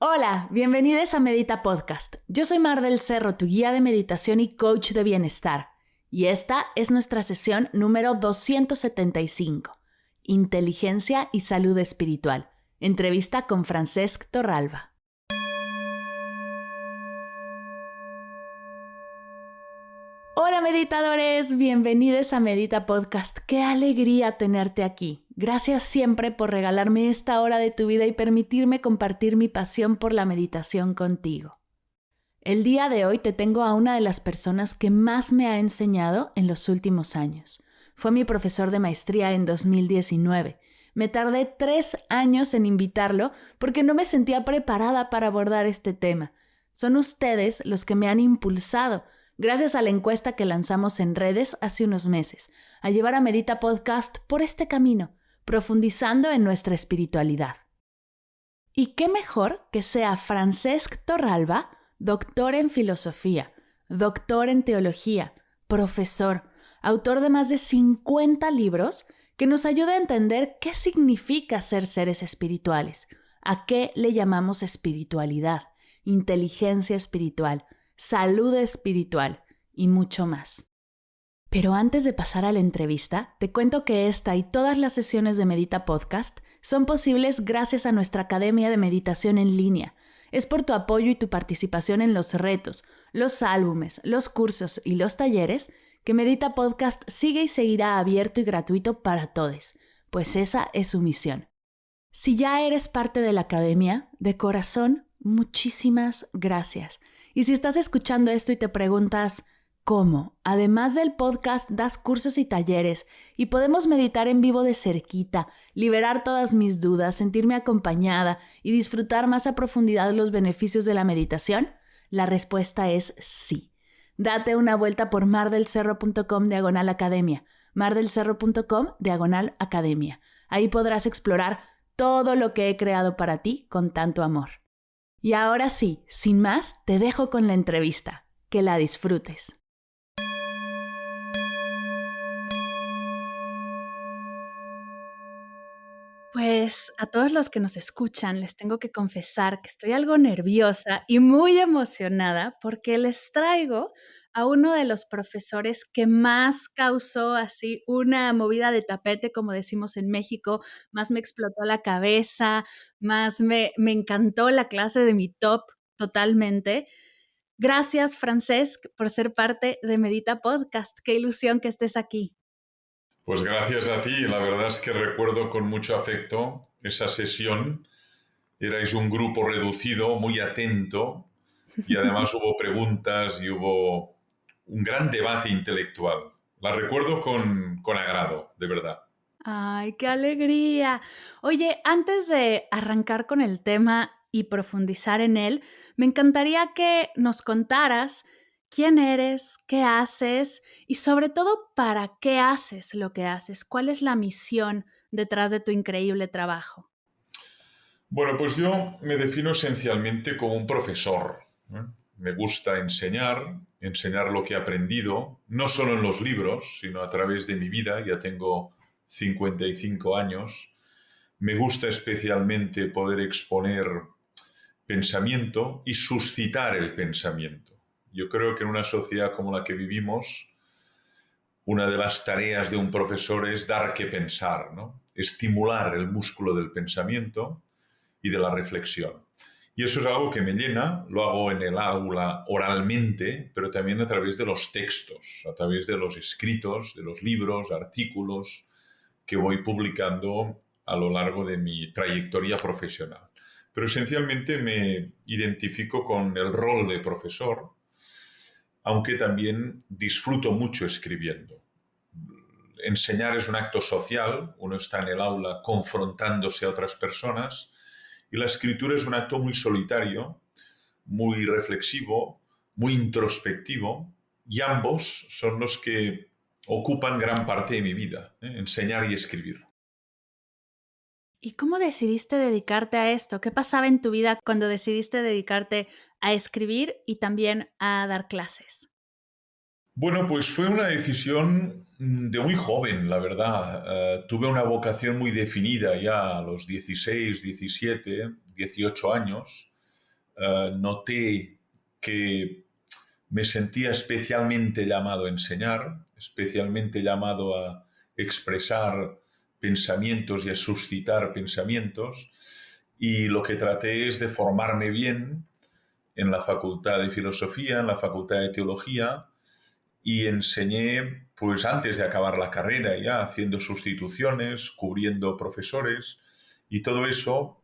Hola, bienvenidos a Medita Podcast. Yo soy Mar del Cerro, tu guía de meditación y coach de bienestar. Y esta es nuestra sesión número 275, Inteligencia y Salud Espiritual. Entrevista con Francesc Torralba. Hola meditadores, bienvenidos a Medita Podcast. Qué alegría tenerte aquí. Gracias siempre por regalarme esta hora de tu vida y permitirme compartir mi pasión por la meditación contigo. El día de hoy te tengo a una de las personas que más me ha enseñado en los últimos años. Fue mi profesor de maestría en 2019. Me tardé 3 años en invitarlo porque no me sentía preparada para abordar este tema. Son ustedes los que me han impulsado, gracias a la encuesta que lanzamos en redes hace unos meses, a llevar a Medita Podcast por este camino, profundizando en nuestra espiritualidad. ¿Y qué mejor que sea Francesc Torralba, doctor en filosofía, doctor en teología, profesor, autor de más de 50 libros, que nos ayuda a entender qué significa ser seres espirituales, a qué le llamamos espiritualidad, inteligencia espiritual, salud espiritual y mucho más. Pero antes de pasar a la entrevista, te cuento que esta y todas las sesiones de Medita Podcast son posibles gracias a nuestra Academia de Meditación en línea. Es por tu apoyo y tu participación en los retos, los álbumes, los cursos y los talleres que Medita Podcast sigue y seguirá abierto y gratuito para todos, pues esa es su misión. Si ya eres parte de la Academia, de corazón, muchísimas gracias. Y si estás escuchando esto y te preguntas, ¿cómo? Además del podcast, das cursos y talleres y podemos meditar en vivo de cerquita, liberar todas mis dudas, sentirme acompañada y disfrutar más a profundidad los beneficios de la meditación. La respuesta es sí. Date una vuelta por mardelcerro.com/academia, mardelcerro.com/academia. Ahí podrás explorar todo lo que he creado para ti con tanto amor. Y ahora sí, sin más, te dejo con la entrevista. Que la disfrutes. Pues a todos los que nos escuchan les tengo que confesar que estoy algo nerviosa y muy emocionada porque les traigo a uno de los profesores que más causó así una movida de tapete, como decimos en México, más me explotó la cabeza, más me encantó la clase de mi top totalmente. Gracias, Francesc, por ser parte de Medita Podcast. Qué ilusión que estés aquí. Pues gracias a ti, la verdad es que recuerdo con mucho afecto esa sesión. Erais un grupo reducido, muy atento, y además hubo preguntas y hubo un gran debate intelectual. La recuerdo con agrado, de verdad. Ay, qué alegría. Oye, antes de arrancar con el tema y profundizar en él, me encantaría que nos contaras quién eres, qué haces y sobre todo para qué haces lo que haces. ¿Cuál es la misión detrás de tu increíble trabajo? Bueno, pues yo me defino esencialmente como un profesor, ¿eh? Me gusta enseñar lo que he aprendido, no solo en los libros, sino a través de mi vida. Ya tengo 55 años. Me gusta especialmente poder exponer pensamiento y suscitar el pensamiento. Yo creo que en una sociedad como la que vivimos, una de las tareas de un profesor es dar que pensar, ¿no? Estimular el músculo del pensamiento y de la reflexión. Y eso es algo que me llena, lo hago en el aula oralmente, pero también a través de los textos, a través de los escritos, de los libros, artículos que voy publicando a lo largo de mi trayectoria profesional. Pero esencialmente me identifico con el rol de profesor, aunque también disfruto mucho escribiendo. Enseñar es un acto social, uno está en el aula confrontándose a otras personas, y la escritura es un acto muy solitario, muy reflexivo, muy introspectivo, y ambos son los que ocupan gran parte de mi vida, enseñar y escribir. ¿Y cómo decidiste dedicarte a esto? ¿Qué pasaba en tu vida cuando decidiste dedicarte a escribir y también a dar clases? Bueno, pues fue una decisión de muy joven, la verdad. Tuve una vocación muy definida ya a los 16, 17, 18 años. noté que me sentía especialmente llamado a enseñar, especialmente llamado a expresar pensamientos y a suscitar pensamientos, y lo que traté es de formarme bien en la Facultad de Filosofía, en la Facultad de Teología, y enseñé pues antes de acabar la carrera ya, haciendo sustituciones, cubriendo profesores, y todo eso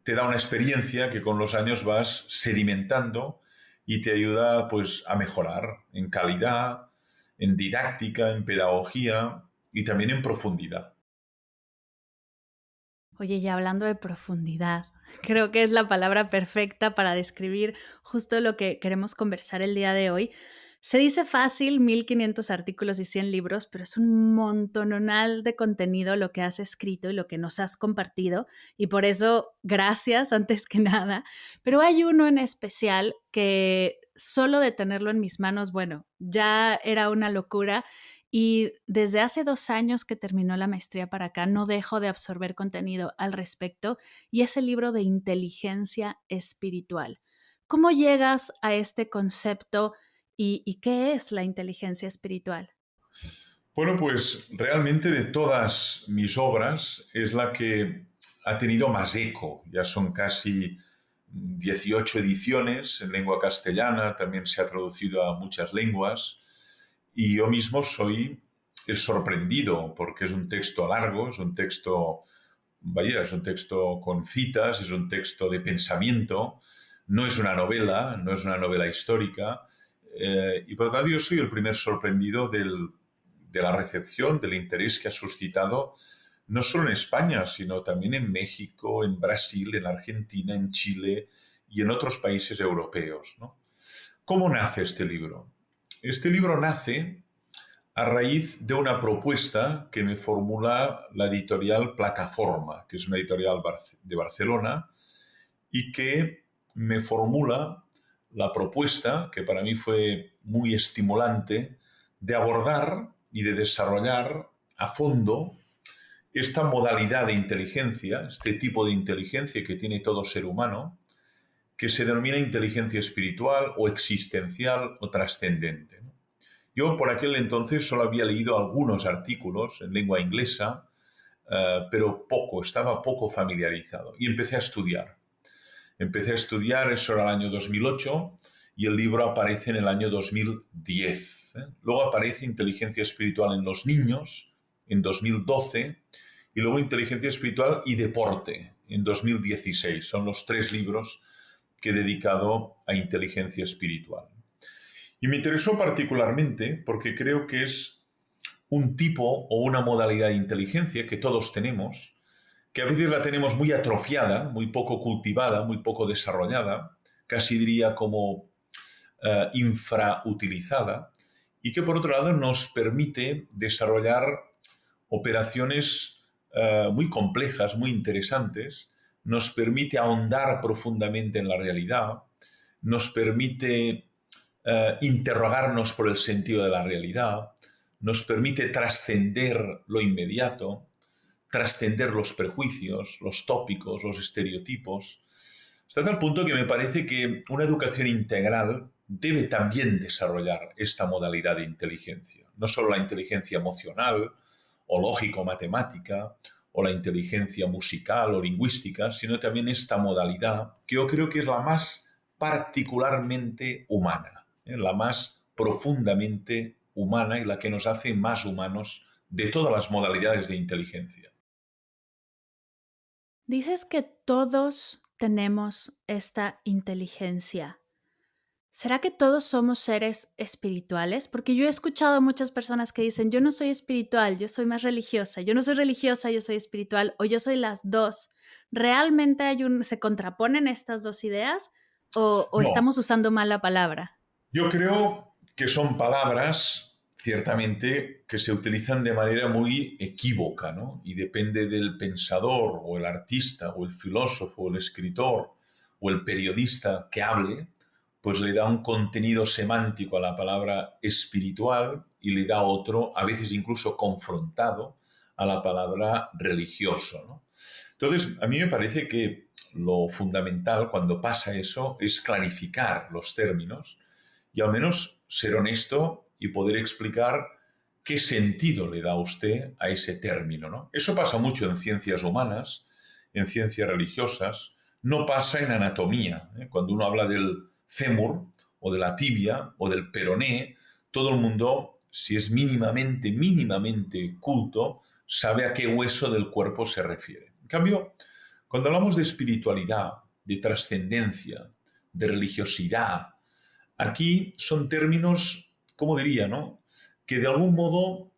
te da una experiencia que con los años vas sedimentando y te ayuda pues a mejorar en calidad, en didáctica, en pedagogía y también en profundidad. Oye, y hablando de profundidad, creo que es la palabra perfecta para describir justo lo que queremos conversar el día de hoy. Se dice fácil, 1500 artículos y 100 libros, pero es un montononal de contenido lo que has escrito y lo que nos has compartido. Y por eso, gracias antes que nada. Pero hay uno en especial que solo de tenerlo en mis manos, bueno, ya era una locura. Y desde hace 2 años que terminó la maestría para acá, no dejo de absorber contenido al respecto y es el libro de inteligencia espiritual. ¿Cómo llegas a este concepto y qué es la inteligencia espiritual? Bueno, pues realmente de todas mis obras es la que ha tenido más eco. Ya son casi 18 ediciones en lengua castellana, también se ha traducido a muchas lenguas. Y yo mismo soy el sorprendido porque es un texto largo, es un texto, vaya, es un texto con citas, es un texto de pensamiento, no es una novela, no es una novela histórica. Y por lo tanto yo soy el primer sorprendido de la recepción, del interés que ha suscitado no solo en España, sino también en México, en Brasil, en Argentina, en Chile y en otros países europeos, ¿no? ¿Cómo nace este libro? Este libro nace a raíz de una propuesta que me formula la editorial Plataforma, que es una editorial de Barcelona, y que me formula la propuesta, que para mí fue muy estimulante, de abordar y de desarrollar a fondo esta modalidad de inteligencia, este tipo de inteligencia que tiene todo ser humano, que se denomina inteligencia espiritual o existencial o trascendente. Yo por aquel entonces solo había leído algunos artículos en lengua inglesa, pero estaba poco familiarizado y empecé a estudiar. Eso era el año 2008 y el libro aparece en el año 2010. Luego aparece Inteligencia Espiritual en los Niños en 2012 y luego Inteligencia Espiritual y Deporte en 2016. Son los 3 libros que he dedicado a inteligencia espiritual. Y me interesó particularmente porque creo que es un tipo o una modalidad de inteligencia que todos tenemos, que a veces la tenemos muy atrofiada, muy poco cultivada, muy poco desarrollada, casi diría como infrautilizada, y que por otro lado nos permite desarrollar operaciones muy complejas, muy interesantes, nos permite ahondar profundamente en la realidad, nos permite interrogarnos por el sentido de la realidad, nos permite trascender lo inmediato, trascender los prejuicios, los tópicos, los estereotipos, hasta tal punto que me parece que una educación integral debe también desarrollar esta modalidad de inteligencia. No solo la inteligencia emocional o lógico-matemática o la inteligencia musical o lingüística, sino también esta modalidad que yo creo que es la más particularmente humana, la más profundamente humana y la que nos hace más humanos de todas las modalidades de inteligencia. Dices que todos tenemos esta inteligencia. ¿Será que todos somos seres espirituales? Porque yo he escuchado a muchas personas que dicen, yo no soy espiritual, yo soy más religiosa, yo no soy religiosa, yo soy espiritual, o yo soy las dos. ¿Realmente se contraponen estas dos ideas o No, estamos usando mal la palabra? yo creo que son palabras, ciertamente, que se utilizan de manera muy equívoca, ¿no? Y depende del pensador o el artista o el filósofo o el escritor o el periodista que hable, pues le da un contenido semántico a la palabra espiritual y le da otro, a veces incluso confrontado, a la palabra religioso, ¿no? Entonces, a mí me parece que lo fundamental cuando pasa eso es clarificar los términos y al menos ser honesto y poder explicar qué sentido le da usted a ese término, ¿no? Eso pasa mucho en ciencias humanas, en ciencias religiosas, no pasa en anatomía, ¿eh? Cuando uno habla del fémur o de la tibia o del peroné, todo el mundo, si es mínimamente culto, sabe a qué hueso del cuerpo se refiere. En cambio, cuando hablamos de espiritualidad, de trascendencia, de religiosidad, aquí son términos, ¿cómo diría, no? Que de algún modo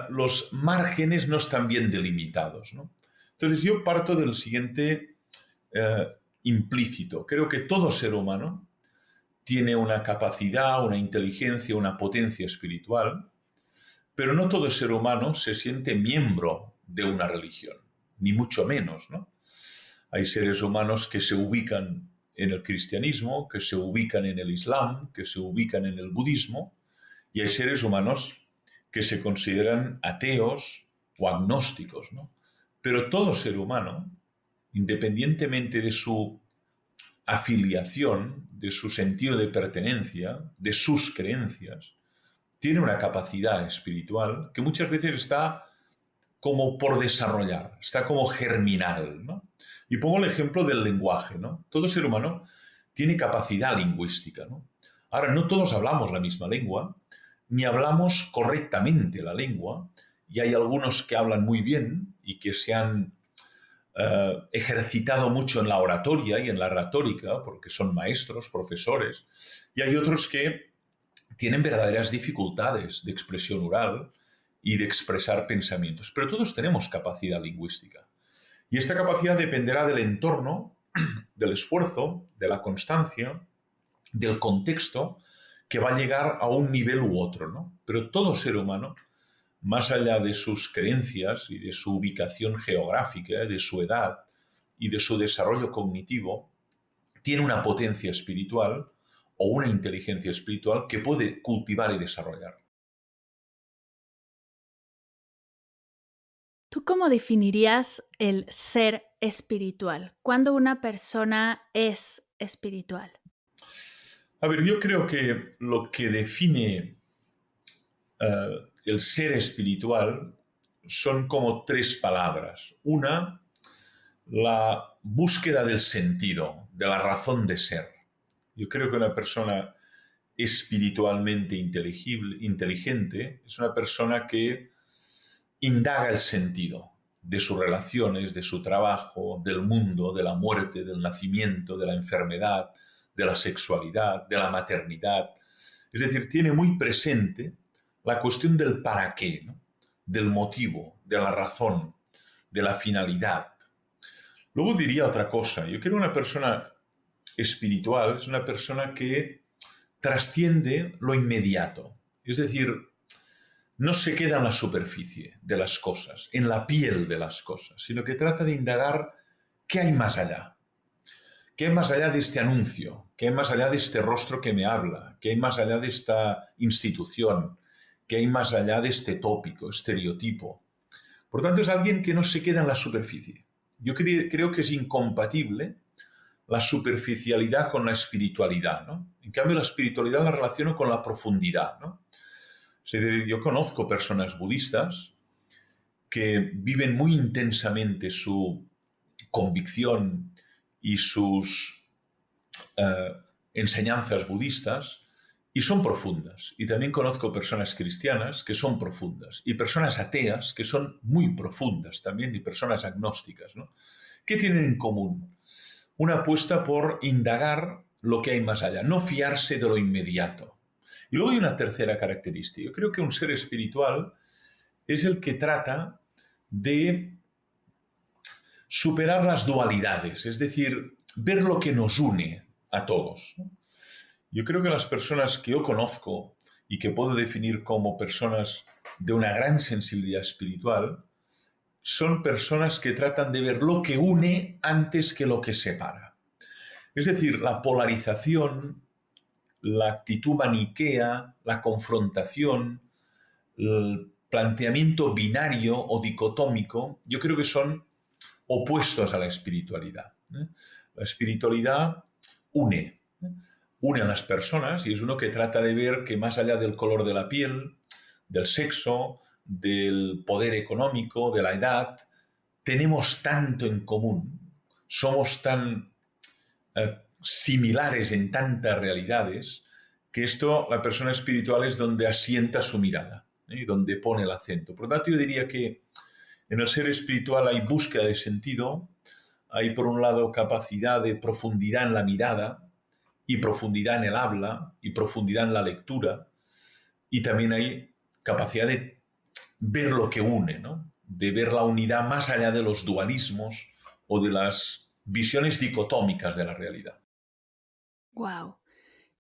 los márgenes no están bien delimitados, ¿no? Entonces yo parto del siguiente implícito. Creo que todo ser humano tiene una capacidad, una inteligencia, una potencia espiritual, pero no todo ser humano se siente miembro de una religión, ni mucho menos, ¿no? Hay seres humanos que se ubican en el cristianismo, que se ubican en el islam, que se ubican en el budismo, y hay seres humanos que se consideran ateos o agnósticos, ¿no? Pero todo ser humano, independientemente de su afiliación, de su sentido de pertenencia, de sus creencias, tiene una capacidad espiritual que muchas veces está como por desarrollar, está como germinal, ¿no? Y pongo el ejemplo del lenguaje, ¿no? Todo ser humano tiene capacidad lingüística, ¿no? Ahora, no todos hablamos la misma lengua, ni hablamos correctamente la lengua, y hay algunos que hablan muy bien y que se han ejercitado mucho en la oratoria y en la retórica, porque son maestros, profesores, y hay otros que tienen verdaderas dificultades de expresión oral y de expresar pensamientos. Pero todos tenemos capacidad lingüística. Y esta capacidad dependerá del entorno, del esfuerzo, de la constancia, del contexto que va a llegar a un nivel u otro, ¿no? Pero todo ser humano, más allá de sus creencias y de su ubicación geográfica, de su edad y de su desarrollo cognitivo, tiene una potencia espiritual o una inteligencia espiritual que puede cultivar y desarrollar. ¿Tú cómo definirías el ser espiritual? ¿Cuándo una persona es espiritual? A ver, yo creo que lo que define el ser espiritual son como tres palabras. Una, la búsqueda del sentido, de la razón de ser. Yo creo que una persona espiritualmente inteligente es una persona que indaga el sentido de sus relaciones, de su trabajo, del mundo, de la muerte, del nacimiento, de la enfermedad, de la sexualidad, de la maternidad. Es decir, tiene muy presente la cuestión del para qué, ¿no? Del motivo, de la razón, de la finalidad. Luego diría otra cosa. Yo creo que una persona espiritual es una persona que trasciende lo inmediato. Es decir, no se queda en la superficie de las cosas, en la piel de las cosas, sino que trata de indagar qué hay más allá. ¿Qué hay más allá de este anuncio? ¿Qué hay más allá de este rostro que me habla? ¿Qué hay más allá de esta institución? ¿Qué hay más allá de este tópico, estereotipo? Por tanto, es alguien que no se queda en la superficie. Yo creo que es incompatible la superficialidad con la espiritualidad, ¿no? En cambio, la espiritualidad la relaciono con la profundidad, ¿no? Yo conozco personas budistas que viven muy intensamente su convicción y sus enseñanzas budistas y son profundas. Y también conozco personas cristianas que son profundas y personas ateas que son muy profundas también y personas agnósticas, ¿no? ¿Qué tienen en común? Una apuesta por indagar lo que hay más allá, no fiarse de lo inmediato. Y luego hay una tercera característica. Yo creo que un ser espiritual es el que trata de superar las dualidades, es decir, ver lo que nos une a todos. Yo creo que las personas que yo conozco y que puedo definir como personas de una gran sensibilidad espiritual son personas que tratan de ver lo que une antes que lo que separa. Es decir, la polarización, la actitud maniquea, la confrontación, el planteamiento binario o dicotómico, yo creo que son opuestos a la espiritualidad. La espiritualidad une, une a las personas y es uno que trata de ver que más allá del color de la piel, del sexo, del poder económico, de la edad, tenemos tanto en común, somos tan similares en tantas realidades, que esto, la persona espiritual es donde asienta su mirada, y donde pone el acento. Por lo tanto, yo diría que en el ser espiritual hay búsqueda de sentido, hay por un lado capacidad de profundidad en la mirada y profundidad en el habla y profundidad en la lectura, y también hay capacidad de ver lo que une, ¿no? De ver la unidad más allá de los dualismos o de las visiones dicotómicas de la realidad. Wow,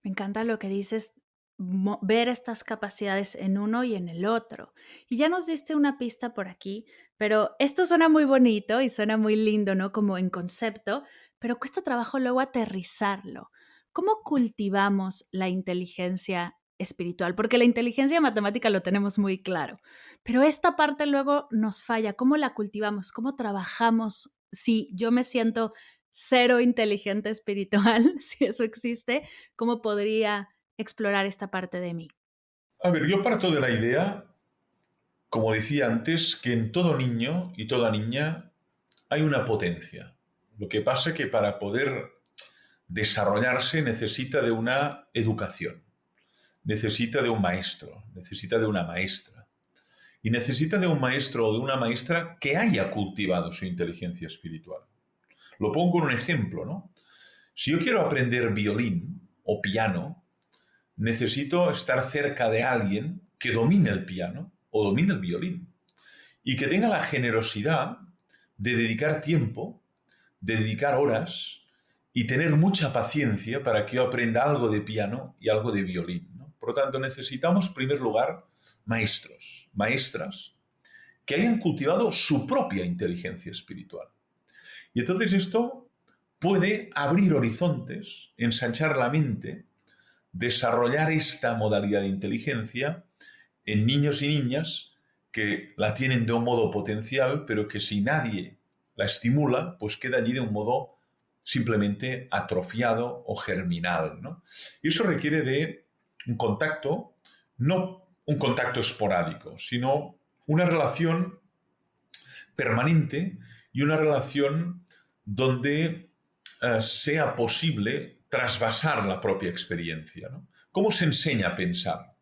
me encanta lo que dices, ver estas capacidades en uno y en el otro. Y ya nos diste una pista por aquí, pero esto suena muy bonito y suena muy lindo, ¿no? Como en concepto, pero cuesta trabajo luego aterrizarlo. ¿Cómo cultivamos la inteligencia espiritual? Porque la inteligencia matemática lo tenemos muy claro, pero esta parte luego nos falla. ¿Cómo la cultivamos? ¿Cómo trabajamos? Si yo me siento cero inteligente espiritual, si eso existe, ¿cómo podría explorar esta parte de mí? A ver, yo parto de la idea, como decía antes, que en todo niño y toda niña hay una potencia. Lo que pasa es que para poder desarrollarse necesita de una educación, necesita de un maestro, necesita de una maestra. Y necesita de un maestro o de una maestra que haya cultivado su inteligencia espiritual. Lo pongo con un ejemplo, ¿no? Si yo quiero aprender violín o piano, necesito estar cerca de alguien que domine el piano o domine el violín y que tenga la generosidad de dedicar tiempo, de dedicar horas y tener mucha paciencia para que yo aprenda algo de piano y algo de violín, ¿no? Por lo tanto, necesitamos, en primer lugar, maestros, maestras que hayan cultivado su propia inteligencia espiritual. Y entonces esto puede abrir horizontes, ensanchar la mente, desarrollar esta modalidad de inteligencia en niños y niñas que la tienen de un modo potencial, pero que si nadie la estimula, pues queda allí de un modo simplemente atrofiado o germinal, ¿no? Y eso requiere de un contacto, no un contacto esporádico, sino una relación permanente y una relación donde sea posible trasvasar la propia experiencia, ¿no? ¿Cómo se enseña a pensar?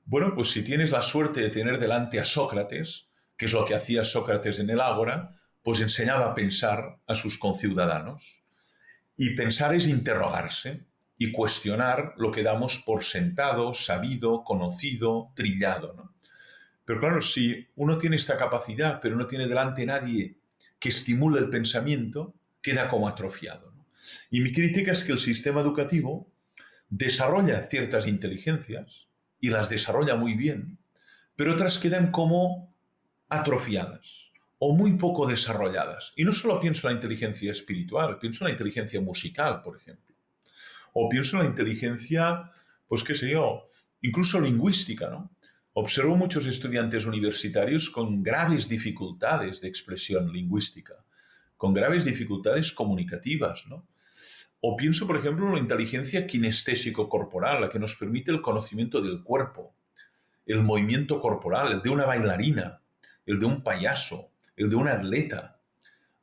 Bueno, pues si tienes la suerte de tener delante a Sócrates, que es lo que hacía Sócrates en el Ágora, pues enseñaba a pensar a sus conciudadanos. Y pensar es interrogarse y cuestionar lo que damos por sentado, sabido, conocido, trillado, ¿no? Pero claro, si uno tiene esta capacidad, pero no tiene delante nadie que estimule el pensamiento, queda como atrofiado, ¿no? Y mi crítica es que el sistema educativo desarrolla ciertas inteligencias y las desarrolla muy bien, pero otras quedan como atrofiadas o muy poco desarrolladas. Y no solo pienso en la inteligencia espiritual, pienso en la inteligencia musical, por ejemplo. O pienso en la inteligencia, pues qué sé yo, incluso lingüística, ¿no? Observo muchos estudiantes universitarios con graves dificultades de expresión lingüística, con graves dificultades comunicativas, ¿no? O pienso, por ejemplo, en la inteligencia kinestésico-corporal, la que nos permite el conocimiento del cuerpo, el movimiento corporal, el de una bailarina, el de un payaso, el de un atleta.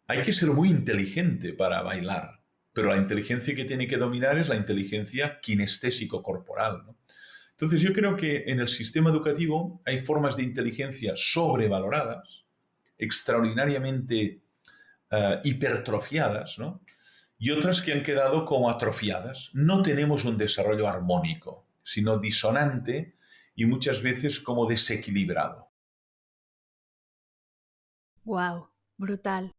Hay que ser muy inteligente para bailar, pero la inteligencia que tiene que dominar es la inteligencia kinestésico-corporal, ¿no? Entonces yo creo que en el sistema educativo hay formas de inteligencia sobrevaloradas, extraordinariamente hipertrofiadas, ¿no? Y otras que han quedado como atrofiadas. No tenemos un desarrollo armónico, sino disonante y muchas veces como desequilibrado. Wow, brutal.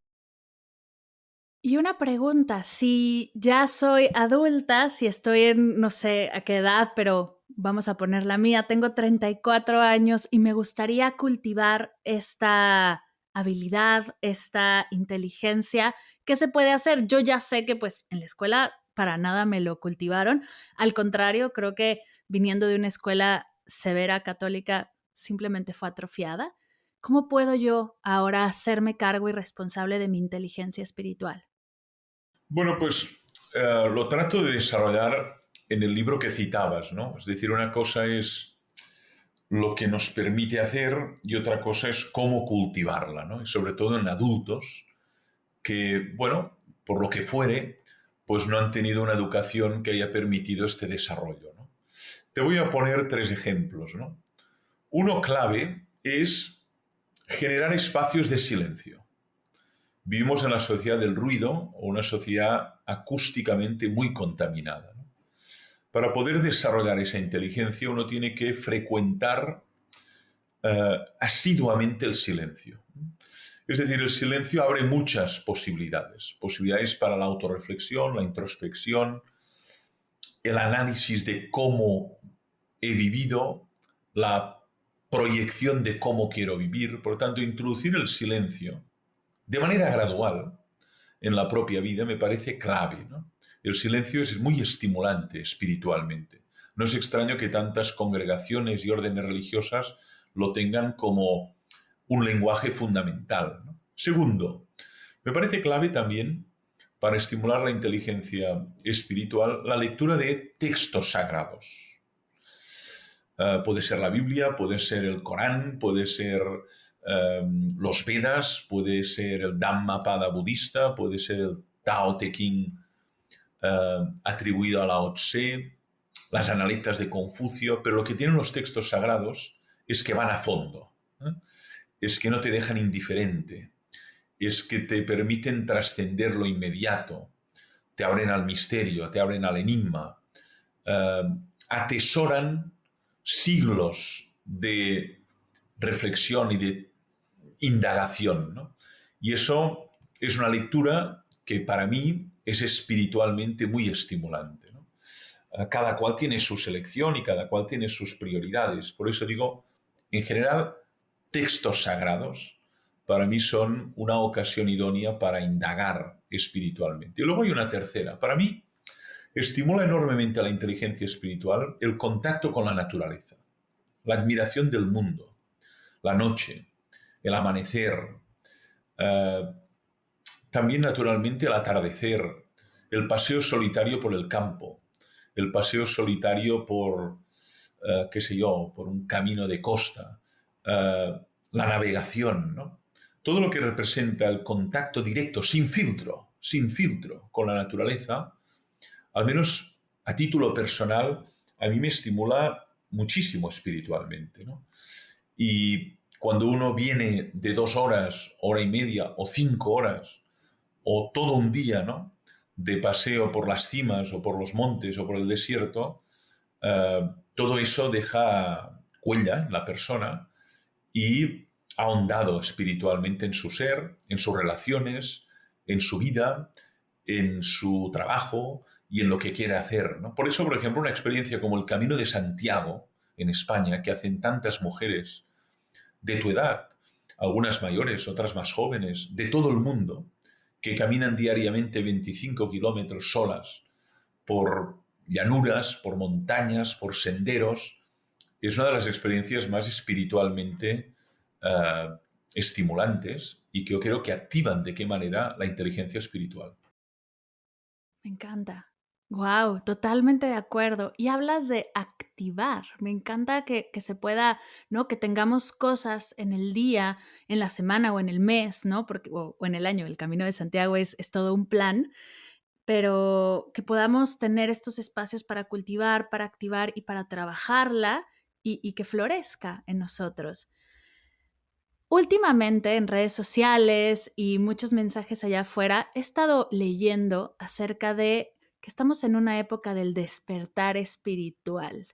Y una pregunta, si ya soy adulta, si estoy en no sé a qué edad, pero vamos a poner la mía, tengo 34 años y me gustaría cultivar esta habilidad, esta inteligencia, ¿qué se puede hacer? Yo ya sé que pues en la escuela para nada me lo cultivaron, al contrario, creo que viniendo de una escuela severa católica simplemente fue atrofiada. ¿Cómo puedo yo ahora hacerme cargo y responsable de mi inteligencia espiritual? Bueno, pues lo trato de desarrollar en el libro que citabas, ¿no? Es decir, una cosa es lo que nos permite hacer y otra cosa es cómo cultivarla, ¿no? Y sobre todo en adultos que, bueno, por lo que fuere, pues no han tenido una educación que haya permitido este desarrollo, ¿no? Te voy a poner 3 ejemplos, ¿no? Uno clave es generar espacios de silencio. Vivimos en la sociedad del ruido o una sociedad acústicamente muy contaminada, ¿no? Para poder desarrollar esa inteligencia uno tiene que frecuentar asiduamente el silencio. Es decir, el silencio abre muchas posibilidades. Posibilidades para la autorreflexión, la introspección, el análisis de cómo he vivido, la proyección de cómo quiero vivir. Por lo tanto, introducir el silencio de manera gradual en la propia vida me parece clave, ¿no? El silencio es muy estimulante espiritualmente. No es extraño que tantas congregaciones y órdenes religiosas lo tengan como un lenguaje fundamental, ¿no? Segundo, me parece clave también para estimular la inteligencia espiritual la lectura de textos sagrados. Puede ser la Biblia, puede ser el Corán, puede ser los Vedas, puede ser el Dhammapada budista, puede ser el Tao Te Ching atribuido a Lao Tse, las analectas de Confucio, pero lo que tienen los textos sagrados es que van a fondo, ¿eh? Es que no te dejan indiferente, es que te permiten trascender lo inmediato, te abren al misterio, te abren al enigma, atesoran siglos de reflexión y de indagación, ¿no? Y eso es una lectura que para mí es espiritualmente muy estimulante, ¿no? Cada cual tiene su selección y cada cual tiene sus prioridades. Por eso digo, en general, textos sagrados para mí son una ocasión idónea para indagar espiritualmente. Y luego hay una tercera. Para mí, estimula enormemente a la inteligencia espiritual el contacto con la naturaleza, la admiración del mundo, la noche, el amanecer, eh, también naturalmente el atardecer, el paseo solitario por el campo, el paseo solitario por, qué sé yo, por un camino de costa, la navegación, ¿no? Todo lo que representa el contacto directo, sin filtro con la naturaleza, al menos a título personal, a mí me estimula muchísimo espiritualmente, ¿no? Y cuando uno viene de 2 horas, hora y media o 5 horas, o todo un día, ¿no?, de paseo por las cimas o por los montes o por el desierto, todo eso deja huella en la persona y ha ahondado espiritualmente en su ser, en sus relaciones, en su vida, en su trabajo y en lo que quiere hacer, ¿no? Por eso, por ejemplo, una experiencia como el Camino de Santiago en España, que hacen tantas mujeres de tu edad, algunas mayores, otras más jóvenes, de todo el mundo, que caminan diariamente 25 kilómetros solas por llanuras, por montañas, por senderos, es una de las experiencias más espiritualmente estimulantes y que yo creo que activan de qué manera la inteligencia espiritual. Me encanta. Wow, totalmente de acuerdo. Y hablas de activar. Me encanta que se pueda, ¿no? Que tengamos cosas en el día, en la semana o en el mes, ¿no? Porque, o en el año. El Camino de Santiago es todo un plan, pero que podamos tener estos espacios para cultivar, para activar y para trabajarla y que florezca en nosotros. Últimamente en redes sociales y muchos mensajes allá afuera, he estado leyendo acerca de que estamos en una época del despertar espiritual.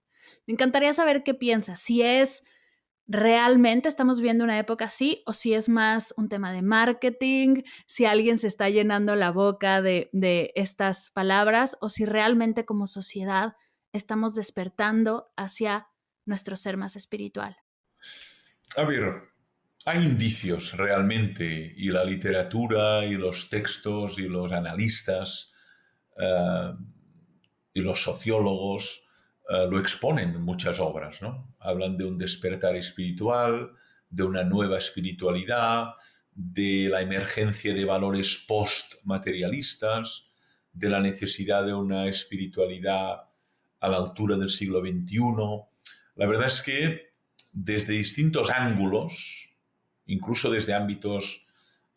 Me encantaría saber qué piensas, si es realmente estamos viendo una época así o si es más un tema de marketing, si alguien se está llenando la boca de estas palabras o si realmente como sociedad estamos despertando hacia nuestro ser más espiritual. A ver, hay indicios realmente, y la literatura, y los textos, y los analistas, eh, y los sociólogos lo exponen en muchas obras, ¿no? Hablan de un despertar espiritual, de una nueva espiritualidad, de la emergencia de valores post-materialistas, de la necesidad de una espiritualidad a la altura del siglo XXI. La verdad es que desde distintos ángulos, incluso desde ámbitos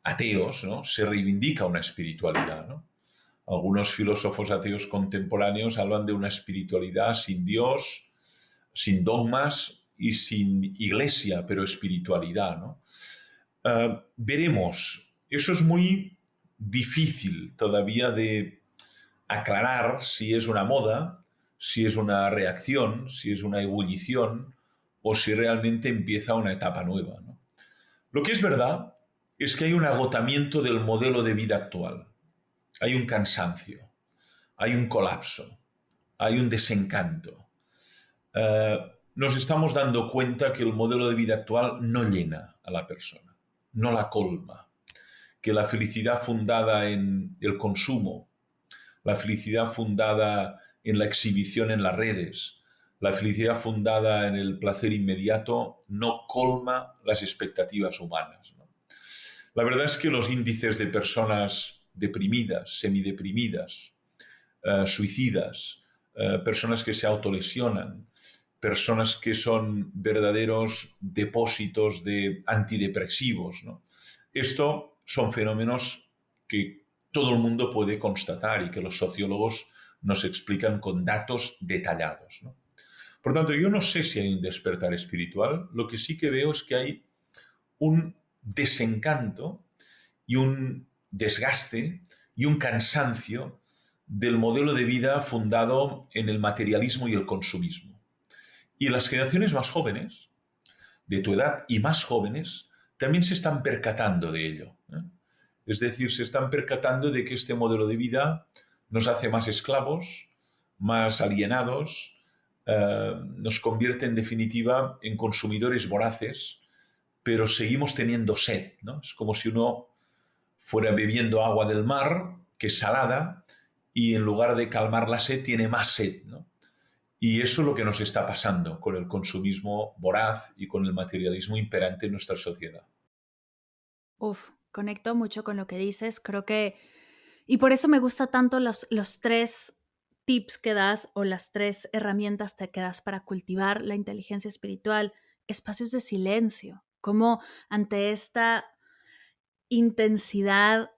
ateos, ¿no?, se reivindica una espiritualidad, ¿no? Algunos filósofos ateos contemporáneos hablan de una espiritualidad sin Dios, sin dogmas y sin iglesia, pero espiritualidad, ¿no? Veremos. Eso es muy difícil todavía de aclarar si es una moda, si es una reacción, si es una ebullición o si realmente empieza una etapa nueva, ¿no? Lo que es verdad es que hay un agotamiento del modelo de vida actual. Hay un cansancio, hay un colapso, hay un desencanto. Nos estamos dando cuenta que el modelo de vida actual no llena a la persona, no la colma, que la felicidad fundada en el consumo, la felicidad fundada en la exhibición en las redes, la felicidad fundada en el placer inmediato no colma las expectativas humanas, ¿no? La verdad es que los índices de personas deprimidas, semideprimidas, suicidas, personas que se autolesionan, personas que son verdaderos depósitos de antidepresivos, ¿no? Esto son fenómenos que todo el mundo puede constatar y que los sociólogos nos explican con datos detallados, ¿no? Por tanto, yo no sé si hay un despertar espiritual. Lo que sí que veo es que hay un desencanto y un desgaste y un cansancio del modelo de vida fundado en el materialismo y el consumismo. Y las generaciones más jóvenes, de tu edad y más jóvenes, también se están percatando de ello, ¿eh? Es decir, se están percatando de que este modelo de vida nos hace más esclavos, más alienados, nos convierte en definitiva en consumidores voraces, pero seguimos teniendo sed, ¿no? Es como si uno fuera bebiendo agua del mar, que es salada, y en lugar de calmar la sed, tiene más sed, ¿no? Y eso es lo que nos está pasando con el consumismo voraz y con el materialismo imperante en nuestra sociedad. Conecto mucho con lo que dices. Creo que, y por eso me gusta tanto los tres tips que das o las tres herramientas que das para cultivar la inteligencia espiritual, espacios de silencio, como ante esta intensidad,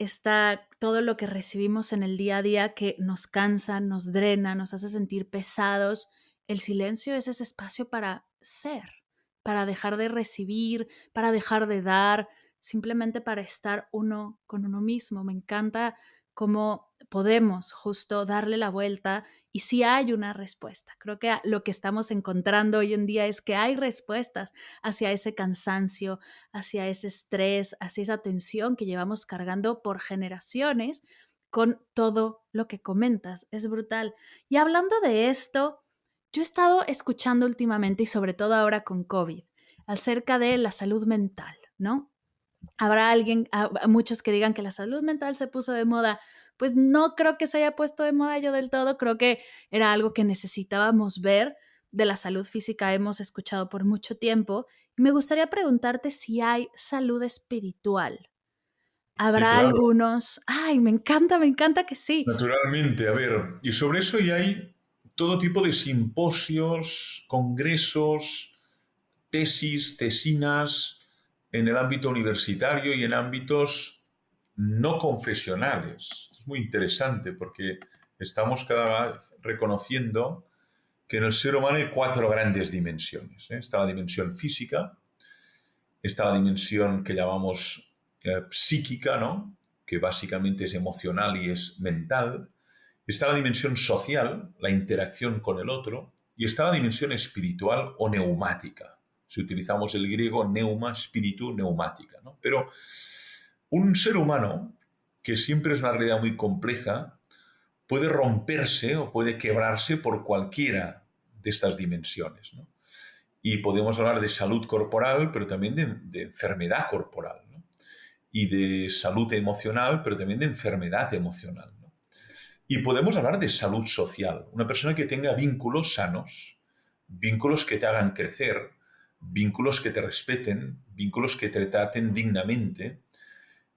todo lo que recibimos en el día a día que nos cansa, nos drena, nos hace sentir pesados. El silencio es ese espacio para ser, para dejar de recibir, para dejar de dar, simplemente para estar uno con uno mismo. Me encanta cómo podemos justo darle la vuelta y si hay una respuesta. Creo que lo que estamos encontrando hoy en día es que hay respuestas hacia ese cansancio, hacia ese estrés, hacia esa tensión que llevamos cargando por generaciones con todo lo que comentas. Es brutal. Y hablando de esto, yo he estado escuchando últimamente y sobre todo ahora con COVID, acerca de la salud mental, ¿no? Habrá muchos que digan que la salud mental se puso de moda. Pues no creo que se haya puesto de moda yo del todo. Creo que era algo que necesitábamos ver. De la salud física hemos escuchado por mucho tiempo. Y me gustaría preguntarte si hay salud espiritual. Sí, Habrá claro. algunos. Ay, me encanta que sí. Naturalmente, a ver, y sobre eso ya hay todo tipo de simposios, congresos, tesis, tesinas en el ámbito universitario y en ámbitos no confesionales. Es muy interesante porque estamos cada vez reconociendo que en el ser humano hay cuatro grandes dimensiones, ¿eh? Está la dimensión física, está la dimensión que llamamos psíquica, ¿no?, que básicamente es emocional y es mental. Está la dimensión social, la interacción con el otro, y está la dimensión espiritual o neumática. Si utilizamos el griego, neuma, espíritu, neumática, ¿no? Pero un ser humano, que siempre es una realidad muy compleja, puede romperse o puede quebrarse por cualquiera de estas dimensiones, ¿no? Y podemos hablar de salud corporal, pero también de enfermedad corporal, ¿no? Y de salud emocional, pero también de enfermedad emocional, ¿no? Y podemos hablar de salud social. Una persona que tenga vínculos sanos, vínculos que te hagan crecer, vínculos que te respeten, vínculos que te traten dignamente.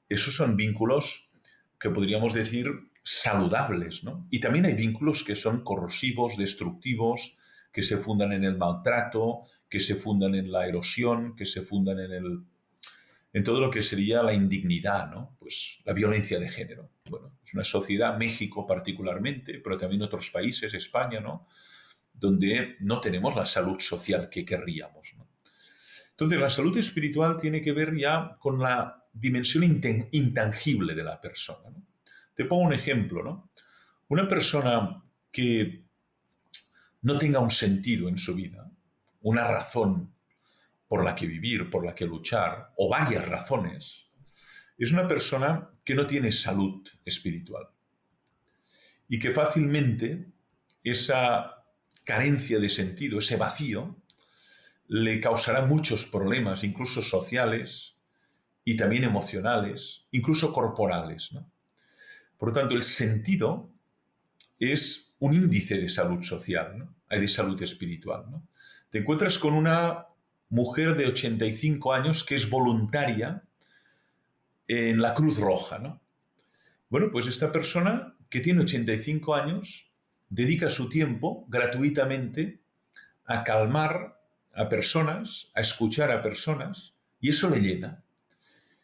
Esos son vínculos que podríamos decir saludables, ¿no? Y también hay vínculos que son corrosivos, destructivos, que se fundan en el maltrato, que se fundan en la erosión, que se fundan en todo lo que sería la indignidad, ¿no? Pues la violencia de género. Bueno, es una sociedad, México particularmente, pero también otros países, España, ¿no? Donde no tenemos la salud social que querríamos, ¿no? Entonces, la salud espiritual tiene que ver ya con la dimensión intangible de la persona, ¿no? Te pongo un ejemplo, ¿no? Una persona que no tenga un sentido en su vida, una razón por la que vivir, por la que luchar, o varias razones, es una persona que no tiene salud espiritual y que fácilmente esa carencia de sentido, ese vacío, le causará muchos problemas, incluso sociales y también emocionales, incluso corporales, ¿no? Por lo tanto, el sentido es un índice de salud social, ¿no? De salud espiritual, ¿no? Te encuentras con una mujer de 85 años que es voluntaria en la Cruz Roja, ¿no? Bueno, pues esta persona que tiene 85 años dedica su tiempo gratuitamente a calmar a personas, a escuchar a personas, y eso le llena.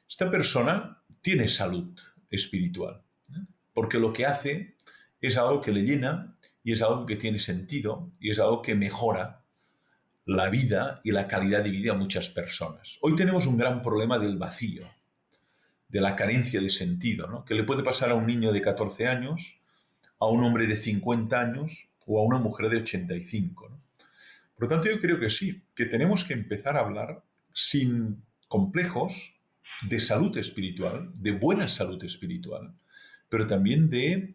Esta persona tiene salud espiritual, ¿eh? Porque lo que hace es algo que le llena y es algo que tiene sentido y es algo que mejora la vida y la calidad de vida a muchas personas. Hoy tenemos un gran problema del vacío, de la carencia de sentido, ¿no? Que le puede pasar a un niño de 14 años, a un hombre de 50 años o a una mujer de 85, ¿no? Por lo tanto, yo creo que sí, que tenemos que empezar a hablar sin complejos de salud espiritual, de buena salud espiritual, pero también de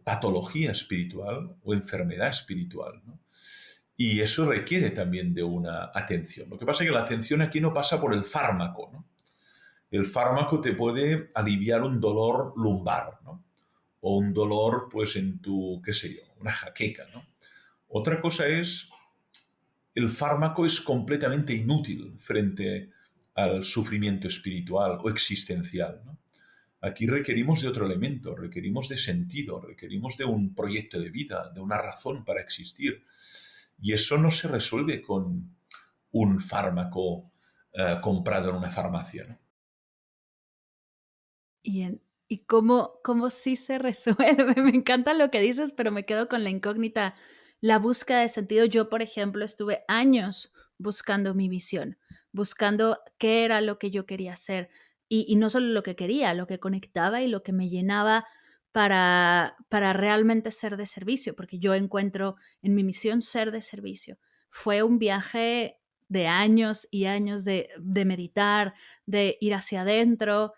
patología espiritual o enfermedad espiritual, ¿no? Y eso requiere también de una atención. Lo que pasa es que la atención aquí no pasa por el fármaco, ¿no? El fármaco te puede aliviar un dolor lumbar, ¿no? O un dolor, pues, en tu, qué sé yo, una jaqueca, ¿no? Otra cosa es, el fármaco es completamente inútil frente al sufrimiento espiritual o existencial, ¿no? Aquí requerimos de otro elemento, requerimos de sentido, requerimos de un proyecto de vida, de una razón para existir. Y eso no se resuelve con un fármaco comprado en una farmacia, ¿no? ¿Y cómo sí se resuelve? Me encanta lo que dices, pero me quedo con la incógnita, la búsqueda de sentido. Yo, por ejemplo, estuve años buscando mi visión, buscando qué era lo que yo quería hacer, y no solo lo que quería, lo que conectaba y lo que me llenaba para realmente ser de servicio, porque yo encuentro en mi misión ser de servicio. Fue un viaje de años y años de meditar, de ir hacia adentro.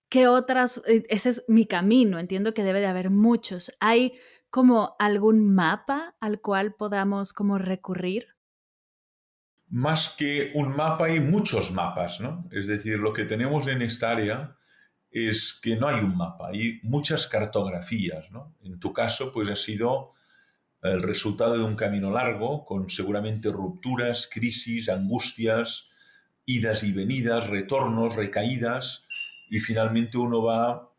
¿Qué otras? Ese es mi camino, entiendo que debe de haber muchos. ¿Hay como algún mapa al cual podamos como recurrir? Más que un mapa, hay muchos mapas, ¿no? Es decir, lo que tenemos en esta área es que no hay un mapa, hay muchas cartografías, ¿no? En tu caso, pues ha sido el resultado de un camino largo, con seguramente rupturas, crisis, angustias, idas y venidas, retornos, recaídas, y finalmente uno va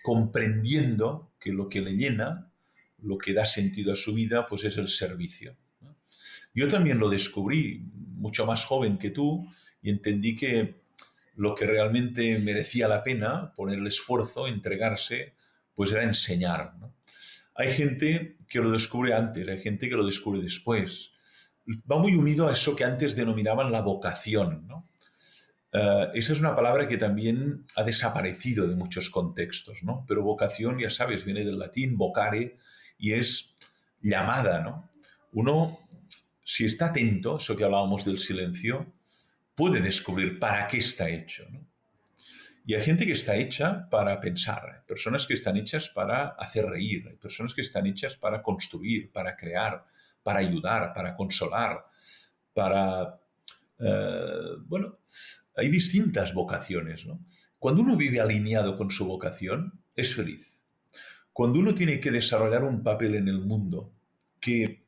comprendiendo que lo que le llena, lo que da sentido a su vida, pues es el servicio, ¿no? Yo también lo descubrí mucho más joven que tú y entendí que lo que realmente merecía la pena, poner el esfuerzo, entregarse, pues era enseñar, ¿no? Hay gente que lo descubre antes, hay gente que lo descubre después. Va muy unido a eso que antes denominaban la vocación, ¿no? Esa es una palabra que también ha desaparecido de muchos contextos, ¿no? Pero vocación, ya sabes, viene del latín vocare y es llamada, ¿no? Uno, si está atento, eso que hablábamos del silencio, puede descubrir para qué está hecho, ¿no? Y hay gente que está hecha para pensar, hay personas que están hechas para hacer reír, hay personas que están hechas para construir, para crear, para ayudar, para consolar, para... bueno, hay distintas vocaciones, ¿no? Cuando uno vive alineado con su vocación, es feliz. Cuando uno tiene que desarrollar un papel en el mundo que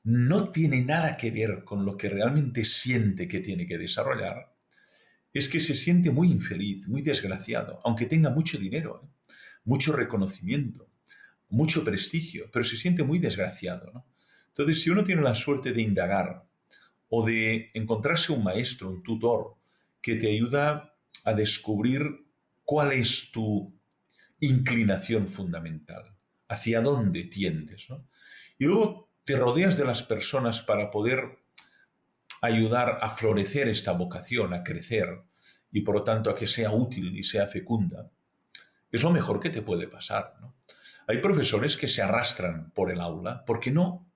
no tiene nada que ver con lo que realmente siente que tiene que desarrollar, es que se siente muy infeliz, muy desgraciado, aunque tenga mucho dinero, mucho reconocimiento, mucho prestigio, pero se siente muy desgraciado, ¿no? Entonces, si uno tiene la suerte de indagar o de encontrarse un maestro, un tutor, que te ayuda a descubrir cuál es tu inclinación fundamental, hacia dónde tiendes, ¿no? Y luego te rodeas de las personas para poder ayudar a florecer esta vocación, a crecer y por lo tanto a que sea útil y sea fecunda, es lo mejor que te puede pasar, ¿no? Hay profesores que se arrastran por el aula porque no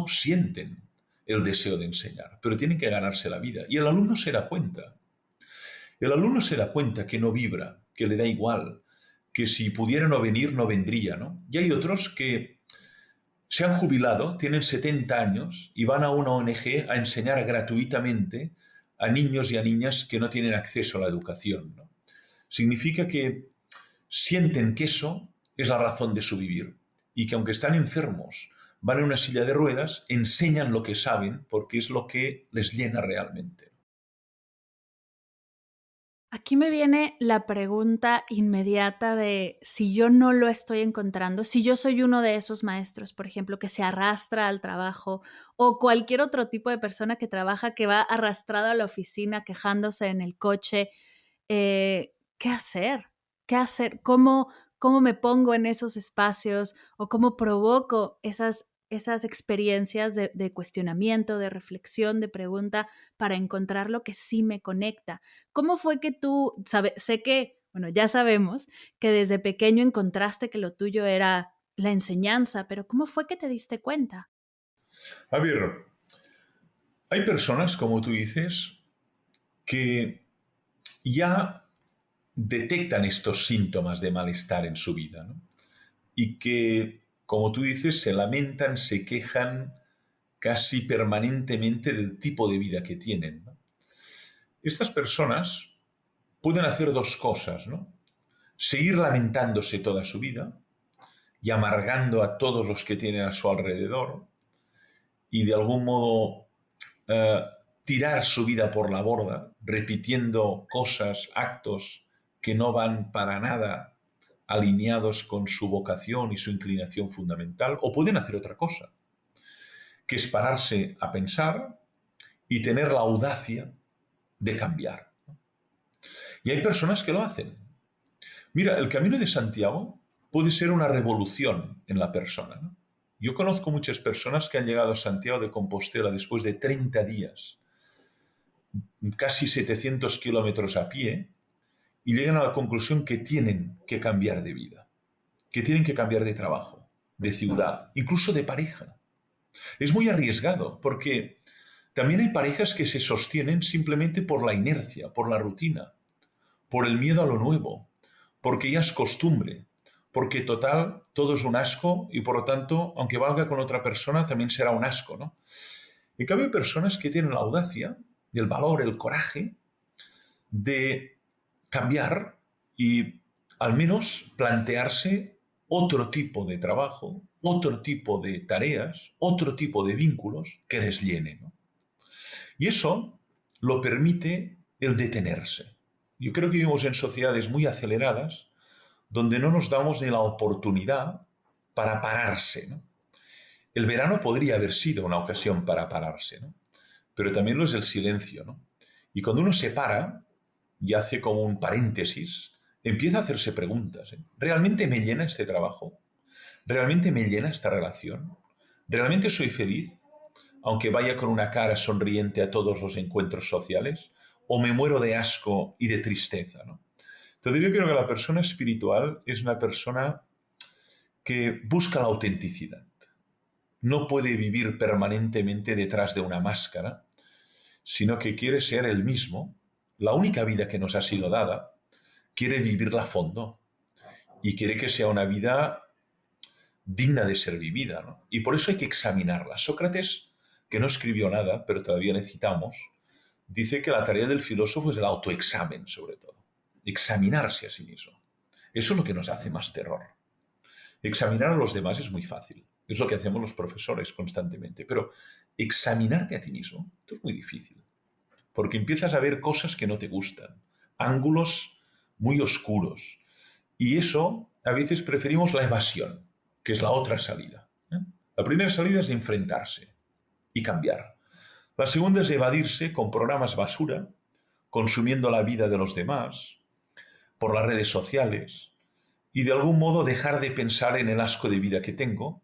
sienten el deseo de enseñar, pero tienen que ganarse la vida. Y el alumno se da cuenta. El alumno se da cuenta que no vibra, que le da igual, que si pudiera no venir, no vendría, ¿no? Y hay otros que se han jubilado, tienen 70 años y van a una ONG a enseñar gratuitamente a niños y a niñas que no tienen acceso a la educación, ¿no? Significa que sienten que eso es la razón de su vivir y que aunque están enfermos, van en una silla de ruedas, enseñan lo que saben porque es lo que les llena realmente. Aquí me viene la pregunta inmediata de si yo no lo estoy encontrando, si yo soy uno de esos maestros, por ejemplo, que se arrastra al trabajo o cualquier otro tipo de persona que trabaja que va arrastrado a la oficina quejándose en el coche, ¿qué hacer? ¿Qué hacer? ¿Cómo me pongo en esos espacios o cómo provoco esas experiencias de cuestionamiento, de reflexión, de pregunta para encontrar lo que sí me conecta? ¿Cómo fue que tú, sé que, bueno, ya sabemos que desde pequeño encontraste que lo tuyo era la enseñanza, pero ¿cómo fue que te diste cuenta? A ver, hay personas, como tú dices, que ya detectan estos síntomas de malestar en su vida, ¿no? Y que, como tú dices, se lamentan, se quejan casi permanentemente del tipo de vida que tienen, ¿no? Estas personas pueden hacer dos cosas, ¿no? Seguir lamentándose toda su vida y amargando a todos los que tienen a su alrededor y de algún modo eh, tirar su vida por la borda, repitiendo cosas, actos que no van para nada alineados con su vocación y su inclinación fundamental, o pueden hacer otra cosa, que es pararse a pensar y tener la audacia de cambiar. Y hay personas que lo hacen. Mira, el Camino de Santiago puede ser una revolución en la persona, ¿no? Yo conozco muchas personas que han llegado a Santiago de Compostela después de 30 días, casi 700 kilómetros a pie, y llegan a la conclusión que tienen que cambiar de vida, que tienen que cambiar de trabajo, de ciudad, incluso de pareja. Es muy arriesgado porque también hay parejas que se sostienen simplemente por la inercia, por la rutina, por el miedo a lo nuevo, porque ya es costumbre, porque total todo es un asco y por lo tanto, aunque valga con otra persona, también será un asco, ¿no? En cambio, hay personas que tienen la audacia, el valor, el coraje de cambiar y al menos plantearse otro tipo de trabajo, otro tipo de tareas, otro tipo de vínculos que les llene, ¿no? Y eso lo permite el detenerse. Yo creo que vivimos en sociedades muy aceleradas donde no nos damos ni la oportunidad para pararse, ¿no? El verano podría haber sido una ocasión para pararse, ¿no? Pero también lo es el silencio, ¿no? Y cuando uno se para y hace como un paréntesis, empieza a hacerse preguntas, ¿eh? ¿Realmente me llena este trabajo? ¿Realmente me llena esta relación? ¿Realmente soy feliz, aunque vaya con una cara sonriente a todos los encuentros sociales? ¿O me muero de asco y de tristeza, ¿no? Entonces yo creo que la persona espiritual es una persona que busca la autenticidad. No puede vivir permanentemente detrás de una máscara, sino que quiere ser el mismo, la única vida que nos ha sido dada, quiere vivirla a fondo y quiere que sea una vida digna de ser vivida, ¿no? Y por eso hay que examinarla. Sócrates, que no escribió nada, pero todavía le citamos, dice que la tarea del filósofo es el autoexamen, sobre todo. Examinarse a sí mismo. Eso es lo que nos hace más terror. Examinar a los demás es muy fácil. Es lo que hacemos los profesores constantemente. Pero examinarte a ti mismo, esto es muy difícil. Porque empiezas a ver cosas que no te gustan, ángulos muy oscuros. Y eso, a veces preferimos la evasión, que es la otra salida. La primera salida es enfrentarse y cambiar. La segunda es evadirse con programas basura, consumiendo la vida de los demás, por las redes sociales, y de algún modo dejar de pensar en el asco de vida que tengo,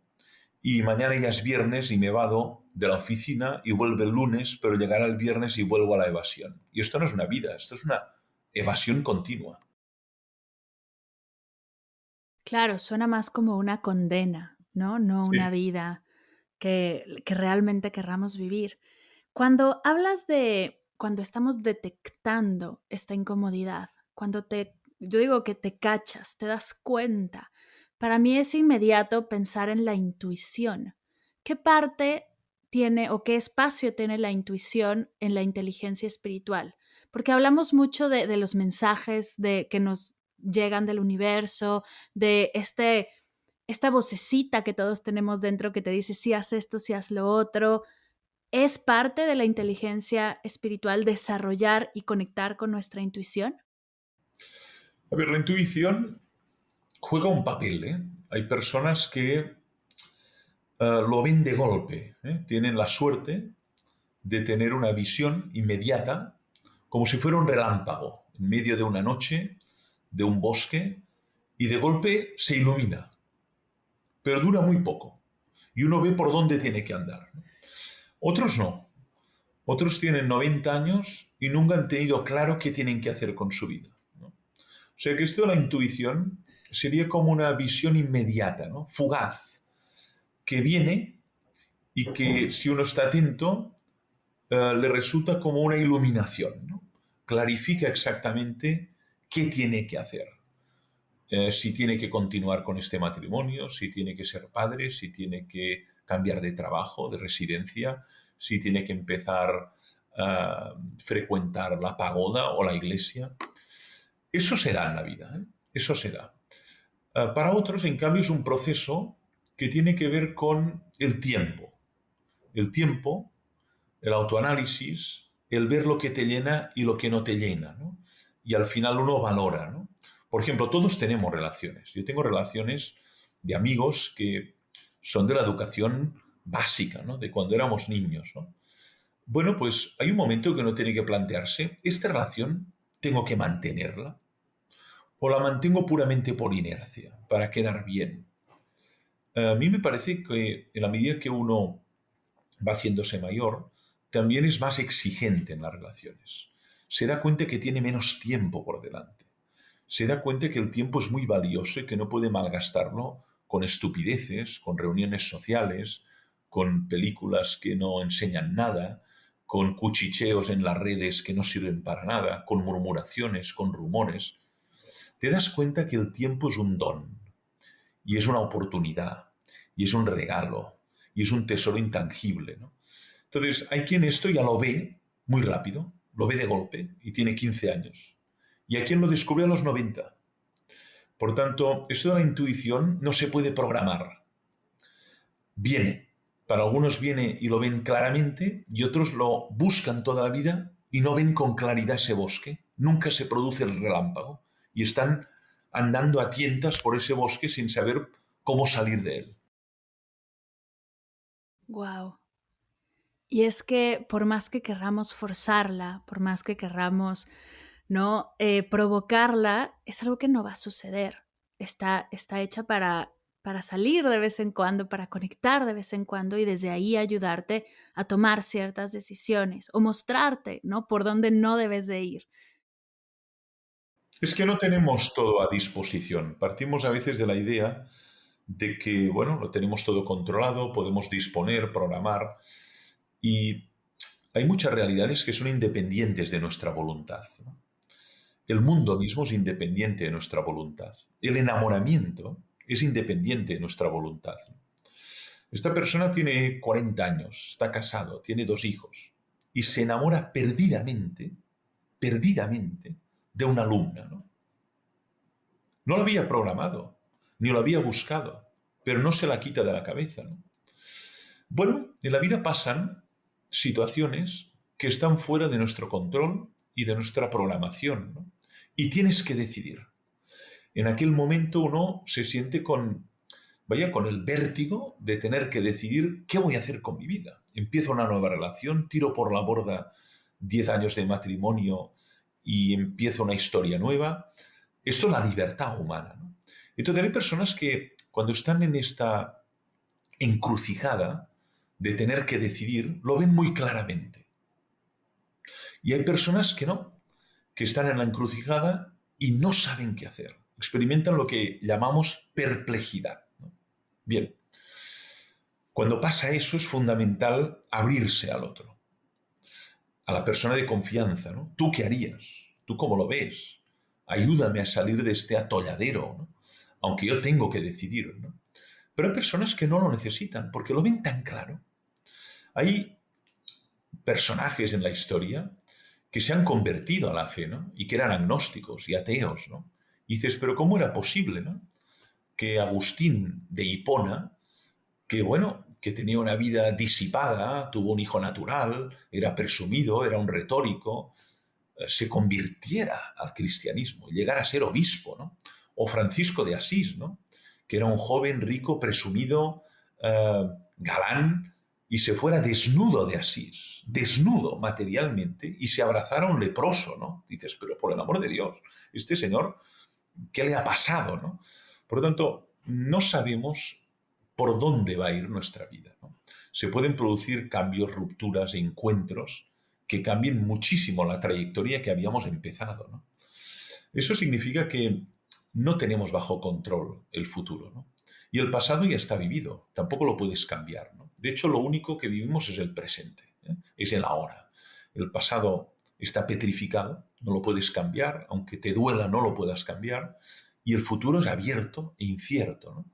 y mañana ya es viernes y me evado de la oficina y vuelve el lunes, pero llegará el viernes y vuelvo a la evasión. Y esto no es una vida, esto es una evasión continua. Claro, suena más como una condena, ¿no? No una Sí. vida que realmente querramos vivir. Cuando hablas de cuando estamos detectando esta incomodidad, yo digo que te cachas, te das cuenta, para mí es inmediato pensar en la intuición. ¿Qué parte tiene o qué espacio tiene la intuición en la inteligencia espiritual? Porque hablamos mucho de los mensajes que nos llegan del universo, de esta vocecita que todos tenemos dentro que te dice, sí, haz esto, sí, haz lo otro. ¿Es parte de la inteligencia espiritual desarrollar y conectar con nuestra intuición? A ver, la intuición juega un papel, ¿eh? Hay personas que lo ven de golpe, ¿eh? Tienen la suerte de tener una visión inmediata, como si fuera un relámpago, en medio de una noche, de un bosque, y de golpe se ilumina, pero dura muy poco, y uno ve por dónde tiene que andar. Otros no. Otros tienen 90 años y nunca han tenido claro qué tienen que hacer con su vida, ¿no? O sea que esto de la intuición sería como una visión inmediata, ¿no? Fugaz, que viene y que si uno está atento, le resulta como una iluminación, ¿no? Clarifica exactamente qué tiene que hacer. Si tiene que continuar con este matrimonio, si tiene que ser padre, si tiene que cambiar de trabajo, de residencia, si tiene que empezar a frecuentar la pagoda o la iglesia. Eso se da en la vida, ¿eh? Eso se da. Para otros, en cambio, es un proceso que tiene que ver con el tiempo. El tiempo, el autoanálisis, el ver lo que te llena y lo que no te llena, ¿no? Y al final uno valora, ¿no? Por ejemplo, todos tenemos relaciones. Yo tengo relaciones de amigos que son de la educación básica, ¿no? De cuando éramos niños, ¿no? Bueno, pues hay un momento que uno tiene que plantearse, ¿esta relación tengo que mantenerla? ¿O la mantengo puramente por inercia, para quedar bien? A mí me parece que en la medida que uno va haciéndose mayor, también es más exigente en las relaciones. Se da cuenta que tiene menos tiempo por delante. Se da cuenta que el tiempo es muy valioso y que no puede malgastarlo con estupideces, con reuniones sociales, con películas que no enseñan nada, con cuchicheos en las redes que no sirven para nada, con murmuraciones, con rumores. Te das cuenta que el tiempo es un don y es una oportunidad y es un regalo y es un tesoro intangible, ¿no? Entonces, hay quien esto ya lo ve muy rápido, lo ve de golpe y tiene 15 años. Y hay quien lo descubre a los 90. Por tanto, esto de la intuición no se puede programar. Viene. Para algunos viene y lo ven claramente y otros lo buscan toda la vida y no ven con claridad ese bosque. Nunca se produce el relámpago y están andando a tientas por ese bosque sin saber cómo salir de él. Wow. Y es que por más que querramos forzarla, por más que querramos, ¿no? Provocarla, es algo que no va a suceder. Está hecha para salir de vez en cuando, para conectar de vez en cuando y desde ahí ayudarte a tomar ciertas decisiones o mostrarte, ¿no? Por dónde no debes de ir. Es que no tenemos todo a disposición. Partimos a veces de la idea de que, bueno, lo tenemos todo controlado, podemos disponer, programar, y hay muchas realidades que son independientes de nuestra voluntad, ¿no? El mundo mismo es independiente de nuestra voluntad. El enamoramiento es independiente de nuestra voluntad. Esta persona tiene 40 años, está casado, tiene 2 hijos y se enamora perdidamente, perdidamente de una alumna, ¿no? No lo había programado, ni lo había buscado. pero no se la quita de la cabeza, ¿no? Bueno, en la vida pasan situaciones que están fuera de nuestro control y de nuestra programación, ¿no? Y tienes que decidir. En aquel momento uno se siente con el vértigo de tener que decidir qué voy a hacer con mi vida. Empiezo una nueva relación, tiro por la borda 10 años de matrimonio y empiezo una historia nueva. Esto es la libertad humana, ¿no? Entonces hay personas que cuando están en esta encrucijada de tener que decidir, lo ven muy claramente. Y hay personas que no, que están en la encrucijada y no saben qué hacer. Experimentan lo que llamamos perplejidad, ¿no? Bien, cuando pasa eso es fundamental abrirse al otro, a la persona de confianza, ¿no? ¿Tú qué harías? ¿Tú cómo lo ves? Ayúdame a salir de este atolladero, ¿no? Aunque yo tengo que decidir, ¿no? Pero hay personas que no lo necesitan porque lo ven tan claro. Hay personajes en la historia que se han convertido a la fe, ¿no? Y que eran agnósticos y ateos, ¿no? Y dices, pero ¿cómo era posible, ¿no? Que Agustín de Hipona, que tenía una vida disipada, tuvo un hijo natural, era presumido, era un retórico, se convirtiera al cristianismo y llegara a ser obispo, ¿no? O Francisco de Asís, ¿no? Que era un joven rico, presumido, galán, y se fuera desnudo de Asís, desnudo materialmente, y se abrazara a un leproso, ¿no? Dices, pero por el amor de Dios, este señor, ¿qué le ha pasado, no? Por lo tanto, no sabemos por dónde va a ir nuestra vida, ¿no? Se pueden producir cambios, rupturas, encuentros que cambien muchísimo la trayectoria que habíamos empezado, ¿no? Eso significa que no tenemos bajo control el futuro, ¿no? Y el pasado ya está vivido, tampoco lo puedes cambiar, ¿no? De hecho, lo único que vivimos es el presente, ¿eh? Es el ahora. El pasado está petrificado, no lo puedes cambiar, aunque te duela no lo puedas cambiar, y el futuro es abierto e incierto, ¿no?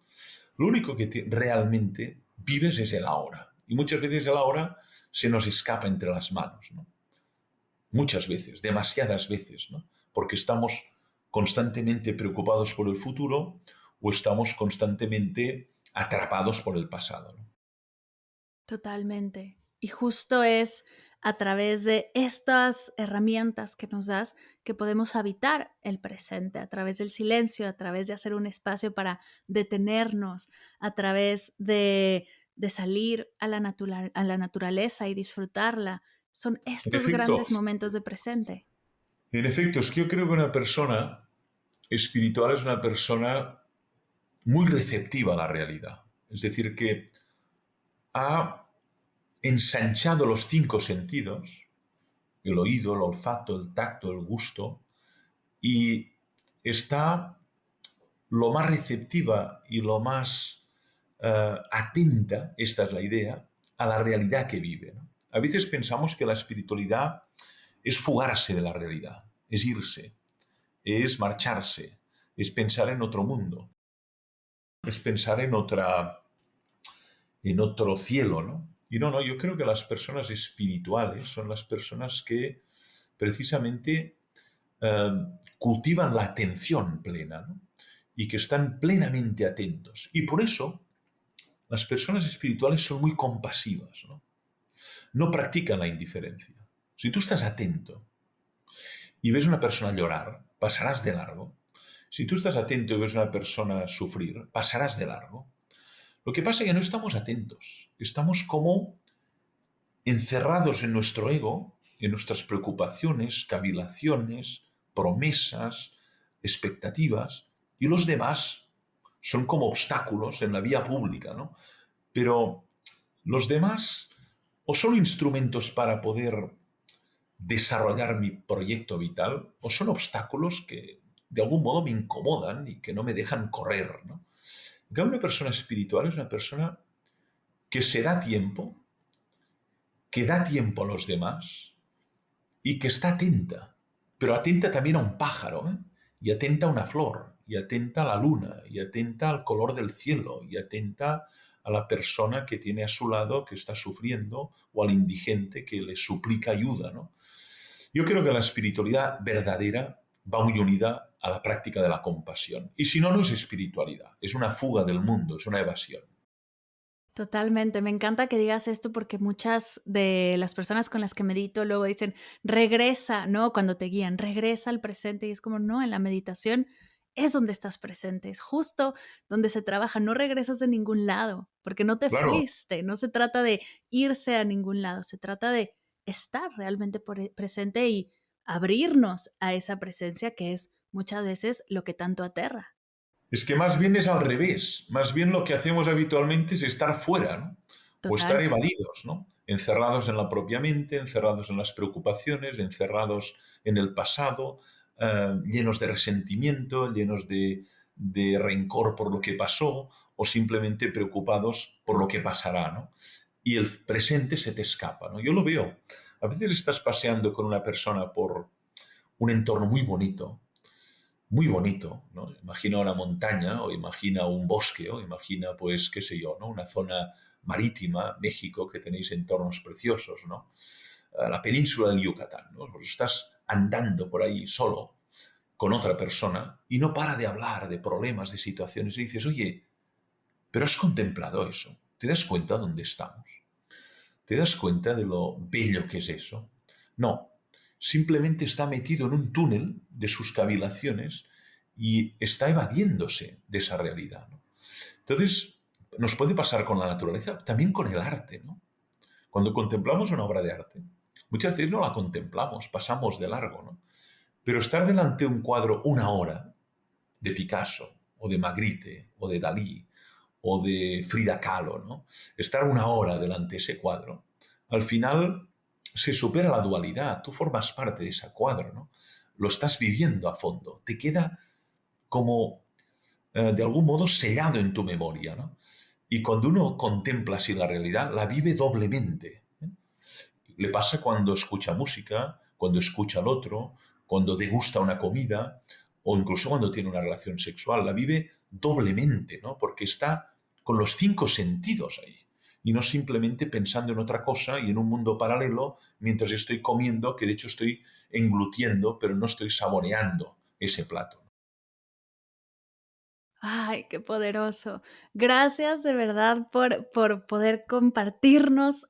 Lo único que realmente vives es el ahora, y muchas veces el ahora se nos escapa entre las manos, ¿no? Muchas veces, demasiadas veces, ¿no? Porque estamos constantemente preocupados por el futuro o estamos constantemente atrapados por el pasado, ¿no? Totalmente. Y justo es a través de estas herramientas que nos das que podemos habitar el presente, a través del silencio, a través de hacer un espacio para detenernos, a través de salir a la naturaleza y disfrutarla. Son En estos efecto, grandes momentos de presente. es que yo creo que una persona espiritual es una persona muy receptiva a la realidad. Es decir, que ha ensanchado los 5 sentidos, el oído, el olfato, el tacto, el gusto, y está lo más receptiva y lo más atenta, esta es la idea, a la realidad que vive, ¿no? A veces pensamos que la espiritualidad es fugarse de la realidad, es irse, es marcharse, es pensar en otro mundo, es pensar en otro cielo, ¿no? Y no, yo creo que las personas espirituales son las personas que precisamente eh, cultivan la atención plena, ¿no? Y que están plenamente atentos. Y por eso las personas espirituales son muy compasivas, ¿no? No practican la indiferencia. Si tú estás atento y ves una persona llorar, pasarás de largo. Si tú estás atento y ves una persona sufrir, pasarás de largo. Lo que pasa es que no estamos atentos, estamos como encerrados en nuestro ego, en nuestras preocupaciones, cavilaciones, promesas, expectativas, y los demás son como obstáculos en la vía pública, ¿no? Pero los demás o son instrumentos para poder desarrollar mi proyecto vital, o son obstáculos que de algún modo me incomodan y que no me dejan correr, ¿no? En cambio, una persona espiritual es una persona que se da tiempo, que da tiempo a los demás y que está atenta, pero atenta también a un pájaro, ¿eh? Y atenta a una flor, y atenta a la luna, y atenta al color del cielo, y atenta a la persona que tiene a su lado que está sufriendo, o al indigente que le suplica ayuda, ¿no? Yo creo que la espiritualidad verdadera va muy unida a la práctica de la compasión. Y si no, no es espiritualidad, es una fuga del mundo, es una evasión. Totalmente, me encanta que digas esto porque muchas de las personas con las que medito luego dicen, regresa, ¿no? Cuando te guían, regresa al presente y es como, no, en la meditación es donde estás presente, es justo donde se trabaja, no regresas de ningún lado, porque no te Claro, fuiste, no se trata de irse a ningún lado, se trata de estar realmente presente y abrirnos a esa presencia que es muchas veces lo que tanto aterra. es que más bien es al revés. Más bien lo que hacemos habitualmente es estar fuera, ¿no? O estar Total. evadidos, ¿no? Encerrados en la propia mente, encerrados en las preocupaciones, encerrados en el pasado, llenos de resentimiento, llenos de rencor por lo que pasó o simplemente preocupados por lo que pasará, ¿no? Y el presente se te escapa, ¿no? Yo lo veo. A veces estás paseando con una persona por un entorno muy bonito, ¿no? Imagina una montaña o imagina un bosque o imagina, pues, qué sé yo, ¿no? Una zona marítima, México, que tenéis entornos preciosos, ¿no? La península del Yucatán, ¿no? Pues estás andando por ahí solo con otra persona y no para de hablar de problemas, de situaciones y dices, oye, pero has contemplado eso, ¿te das cuenta dónde estamos? ¿Te das cuenta de lo bello que es eso? No, simplemente está metido en un túnel de sus cavilaciones y está evadiéndose de esa realidad, ¿no? Entonces, nos puede pasar con la naturaleza, también con el arte, ¿no? Cuando contemplamos una obra de arte, muchas veces no la contemplamos, pasamos de largo, ¿no? Pero estar delante de un cuadro una hora, de Picasso, o de Magritte, o de Dalí, o de Frida Kahlo, ¿no? Estar una hora delante de ese cuadro, al final se supera la dualidad, tú formas parte de ese cuadro, ¿no? Lo estás viviendo a fondo, te queda como de algún modo sellado en tu memoria, ¿no? Y cuando uno contempla así la realidad, la vive doblemente, ¿eh? Le pasa cuando escucha música, cuando escucha al otro, cuando degusta una comida o incluso cuando tiene una relación sexual. La vive doblemente, ¿no? Porque está con los cinco sentidos ahí y no simplemente pensando en otra cosa y en un mundo paralelo mientras estoy comiendo, que de hecho estoy englutiendo, pero no estoy saboreando ese plato. Ay, qué poderoso. Gracias de verdad por poder compartirnos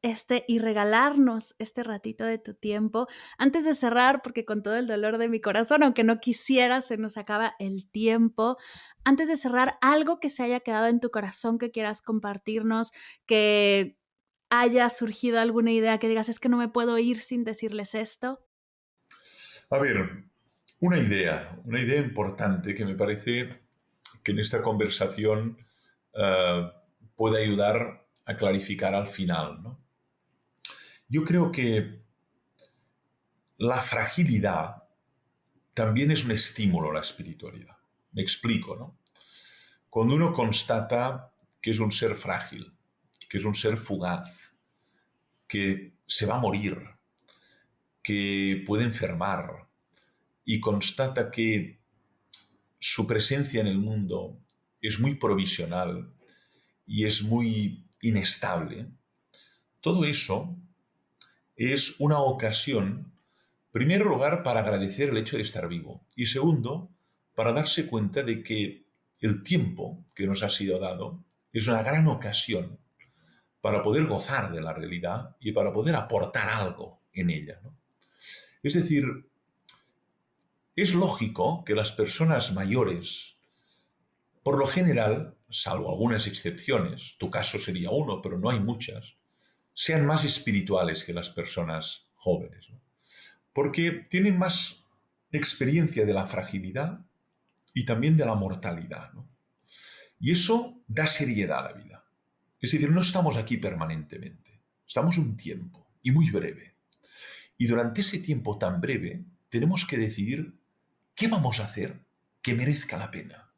y regalarnos este ratito de tu tiempo. Antes de cerrar, porque con todo el dolor de mi corazón, aunque no quisiera, se nos acaba el tiempo. Antes de cerrar, algo que se haya quedado en tu corazón que quieras compartirnos, que haya surgido alguna idea que digas, es que no me puedo ir sin decirles esto. A ver, una idea importante que me parece que en esta conversación eh, puede ayudar a clarificar al final, ¿no? Yo creo que la fragilidad también es un estímulo a la espiritualidad. Me explico, ¿no? Cuando uno constata que es un ser frágil, que es un ser fugaz, que se va a morir, que puede enfermar, y constata que su presencia en el mundo es muy provisional y es muy inestable, todo eso es una ocasión, en primer lugar, para agradecer el hecho de estar vivo y segundo, para darse cuenta de que el tiempo que nos ha sido dado es una gran ocasión para poder gozar de la realidad y para poder aportar algo en ella, ¿no? Es decir, es lógico que las personas mayores, por lo general, salvo algunas excepciones, tu caso sería uno, pero no hay muchas, sean más espirituales que las personas jóvenes, ¿no? Porque tienen más experiencia de la fragilidad y también de la mortalidad, ¿no? Y eso da seriedad a la vida. Es decir, no estamos aquí permanentemente, estamos un tiempo y muy breve. Y durante ese tiempo tan breve tenemos que decidir qué vamos a hacer que merezca la pena.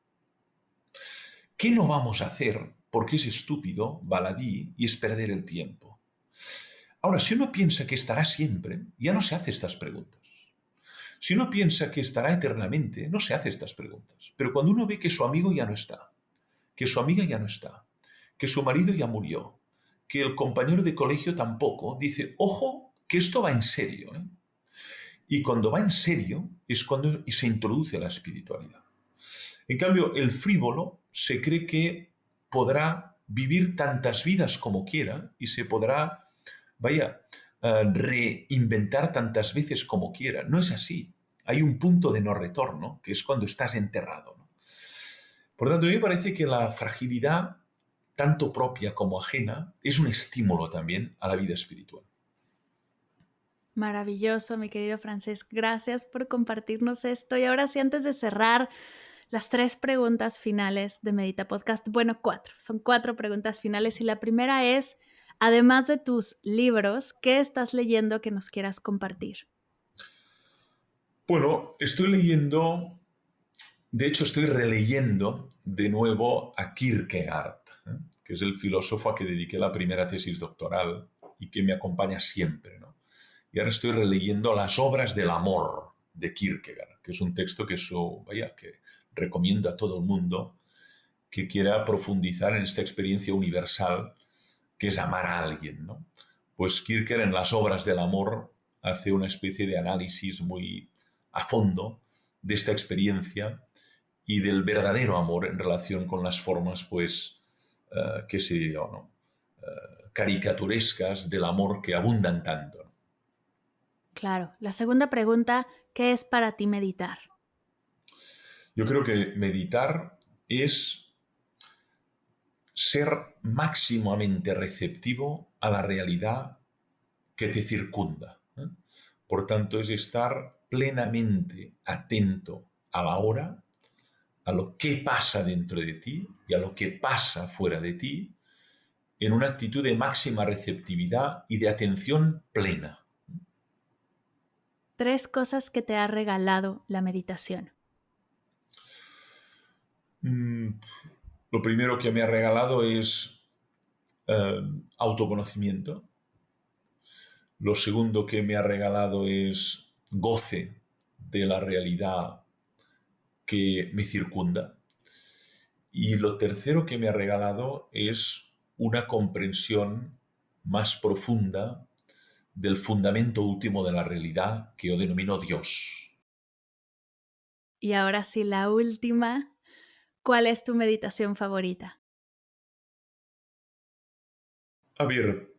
¿Qué no vamos a hacer porque es estúpido, baladí y es perder el tiempo? Ahora, si uno piensa que estará siempre, ya no se hace estas preguntas. Si uno piensa que estará eternamente, no se hace estas preguntas. Pero cuando uno ve que su amigo ya no está, que su amiga ya no está, que su marido ya murió, que el compañero de colegio tampoco, dice, ojo, que esto va en serio, ¿eh? Y cuando va en serio es cuando se introduce la espiritualidad. En cambio, el frívolo se cree que podrá vivir tantas vidas como quiera y se podrá, reinventar tantas veces como quiera. No es así. Hay un punto de no retorno, que es cuando estás enterrado, ¿no? Por tanto, a mí me parece que la fragilidad, tanto propia como ajena, es un estímulo también a la vida espiritual. Maravilloso, mi querido Francesc. Gracias por compartirnos esto. Y ahora sí, antes de cerrar, las 3 preguntas finales de Medita Podcast. Bueno, 4. Son 4 preguntas finales. Y la primera es, además de tus libros, ¿qué estás leyendo que nos quieras compartir? Bueno, estoy leyendo, de hecho estoy releyendo de nuevo a Kierkegaard, que es el filósofo a que dediqué la primera tesis doctoral y que me acompaña siempre, ¿no? Y ahora estoy releyendo Las obras del amor de Kierkegaard, que es un texto que recomiendo a todo el mundo que quiera profundizar en esta experiencia universal que es amar a alguien, ¿no? Pues Kierkegaard en Las obras del amor hace una especie de análisis muy a fondo de esta experiencia y del verdadero amor en relación con las formas, caricaturescas del amor que abundan tanto, ¿no? Claro. La segunda pregunta, ¿qué es para ti meditar? Yo creo que meditar es ser máximamente receptivo a la realidad que te circunda, ¿eh? Por tanto, es estar plenamente atento a la hora, a lo que pasa dentro de ti y a lo que pasa fuera de ti, en una actitud de máxima receptividad y de atención plena. 3 cosas que te ha regalado la meditación. Lo primero que me ha regalado es autoconocimiento. Lo segundo que me ha regalado es goce de la realidad que me circunda. Y lo tercero que me ha regalado es una comprensión más profunda del fundamento último de la realidad que yo denomino Dios. Y ahora sí, la última, ¿cuál es tu meditación favorita? A ver,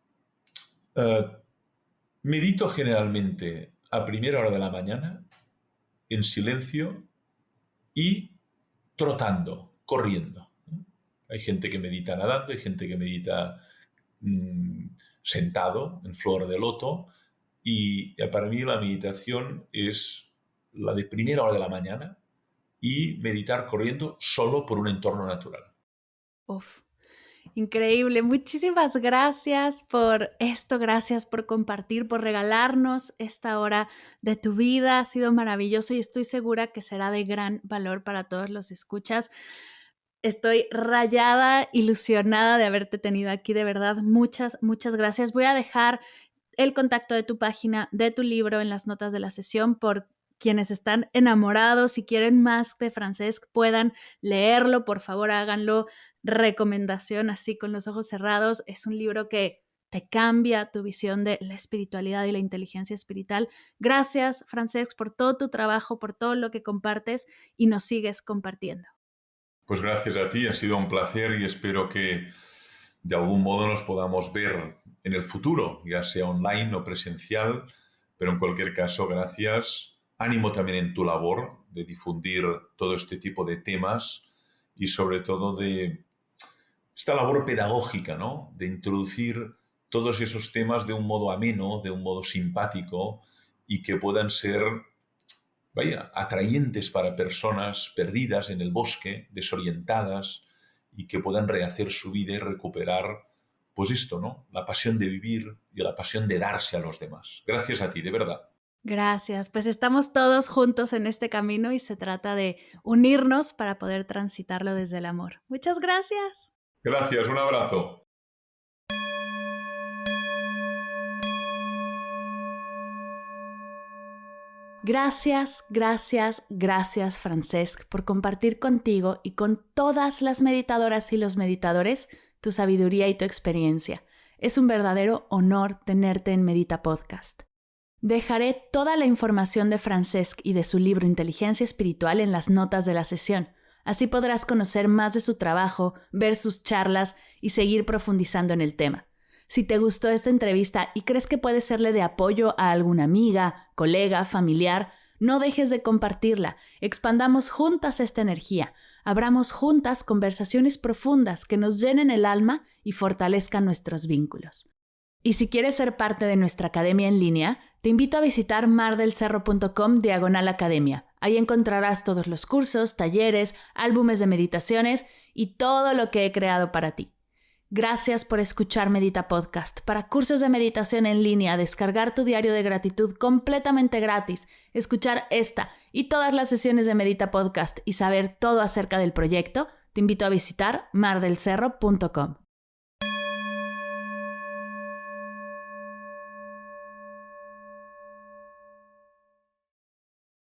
medito generalmente a primera hora de la mañana, en silencio y trotando, corriendo. Hay gente que medita nadando, hay gente que medita sentado en flor de loto, y para mí la meditación es la de primera hora de la mañana y meditar corriendo solo por un entorno natural. Uf, increíble. Muchísimas gracias por esto, gracias por compartir, por regalarnos esta hora de tu vida. Ha sido maravilloso y estoy segura que será de gran valor para todos los escuchas. Estoy rayada, ilusionada de haberte tenido aquí, de verdad. Muchas, muchas gracias. Voy a dejar el contacto de tu página, de tu libro en las notas de la sesión por quienes están enamorados y quieren más de Francesc, puedan leerlo, por favor háganlo. Recomendación así con los ojos cerrados. Es un libro que te cambia tu visión de la espiritualidad y la inteligencia espiritual. Gracias, Francesc, por todo tu trabajo, por todo lo que compartes y nos sigues compartiendo. Pues gracias a ti, ha sido un placer y espero que de algún modo nos podamos ver en el futuro, ya sea online o presencial, pero en cualquier caso, gracias. Ánimo también en tu labor de difundir todo este tipo de temas y sobre todo de esta labor pedagógica, ¿no? De introducir todos esos temas de un modo ameno, de un modo simpático y que puedan ser atrayentes para personas perdidas en el bosque, desorientadas, y que puedan rehacer su vida y recuperar, pues esto, ¿no? La pasión de vivir y la pasión de darse a los demás. Gracias a ti, de verdad. Gracias, pues estamos todos juntos en este camino y se trata de unirnos para poder transitarlo desde el amor. Muchas gracias. Gracias, un abrazo. Gracias, gracias, gracias, Francesc, por compartir contigo y con todas las meditadoras y los meditadores tu sabiduría y tu experiencia. Es un verdadero honor tenerte en Medita Podcast. Dejaré toda la información de Francesc y de su libro Inteligencia Espiritual en las notas de la sesión. Así podrás conocer más de su trabajo, ver sus charlas y seguir profundizando en el tema. Si te gustó esta entrevista y crees que puede serle de apoyo a alguna amiga, colega, familiar, no dejes de compartirla. Expandamos juntas esta energía. Abramos juntas conversaciones profundas que nos llenen el alma y fortalezcan nuestros vínculos. Y si quieres ser parte de nuestra academia en línea, te invito a visitar mardelcerro.com/academia. Ahí encontrarás todos los cursos, talleres, álbumes de meditaciones y todo lo que he creado para ti. Gracias por escuchar Medita Podcast. Para cursos de meditación en línea, descargar tu diario de gratitud completamente gratis, escuchar esta y todas las sesiones de Medita Podcast y saber todo acerca del proyecto, te invito a visitar mardelcerro.com.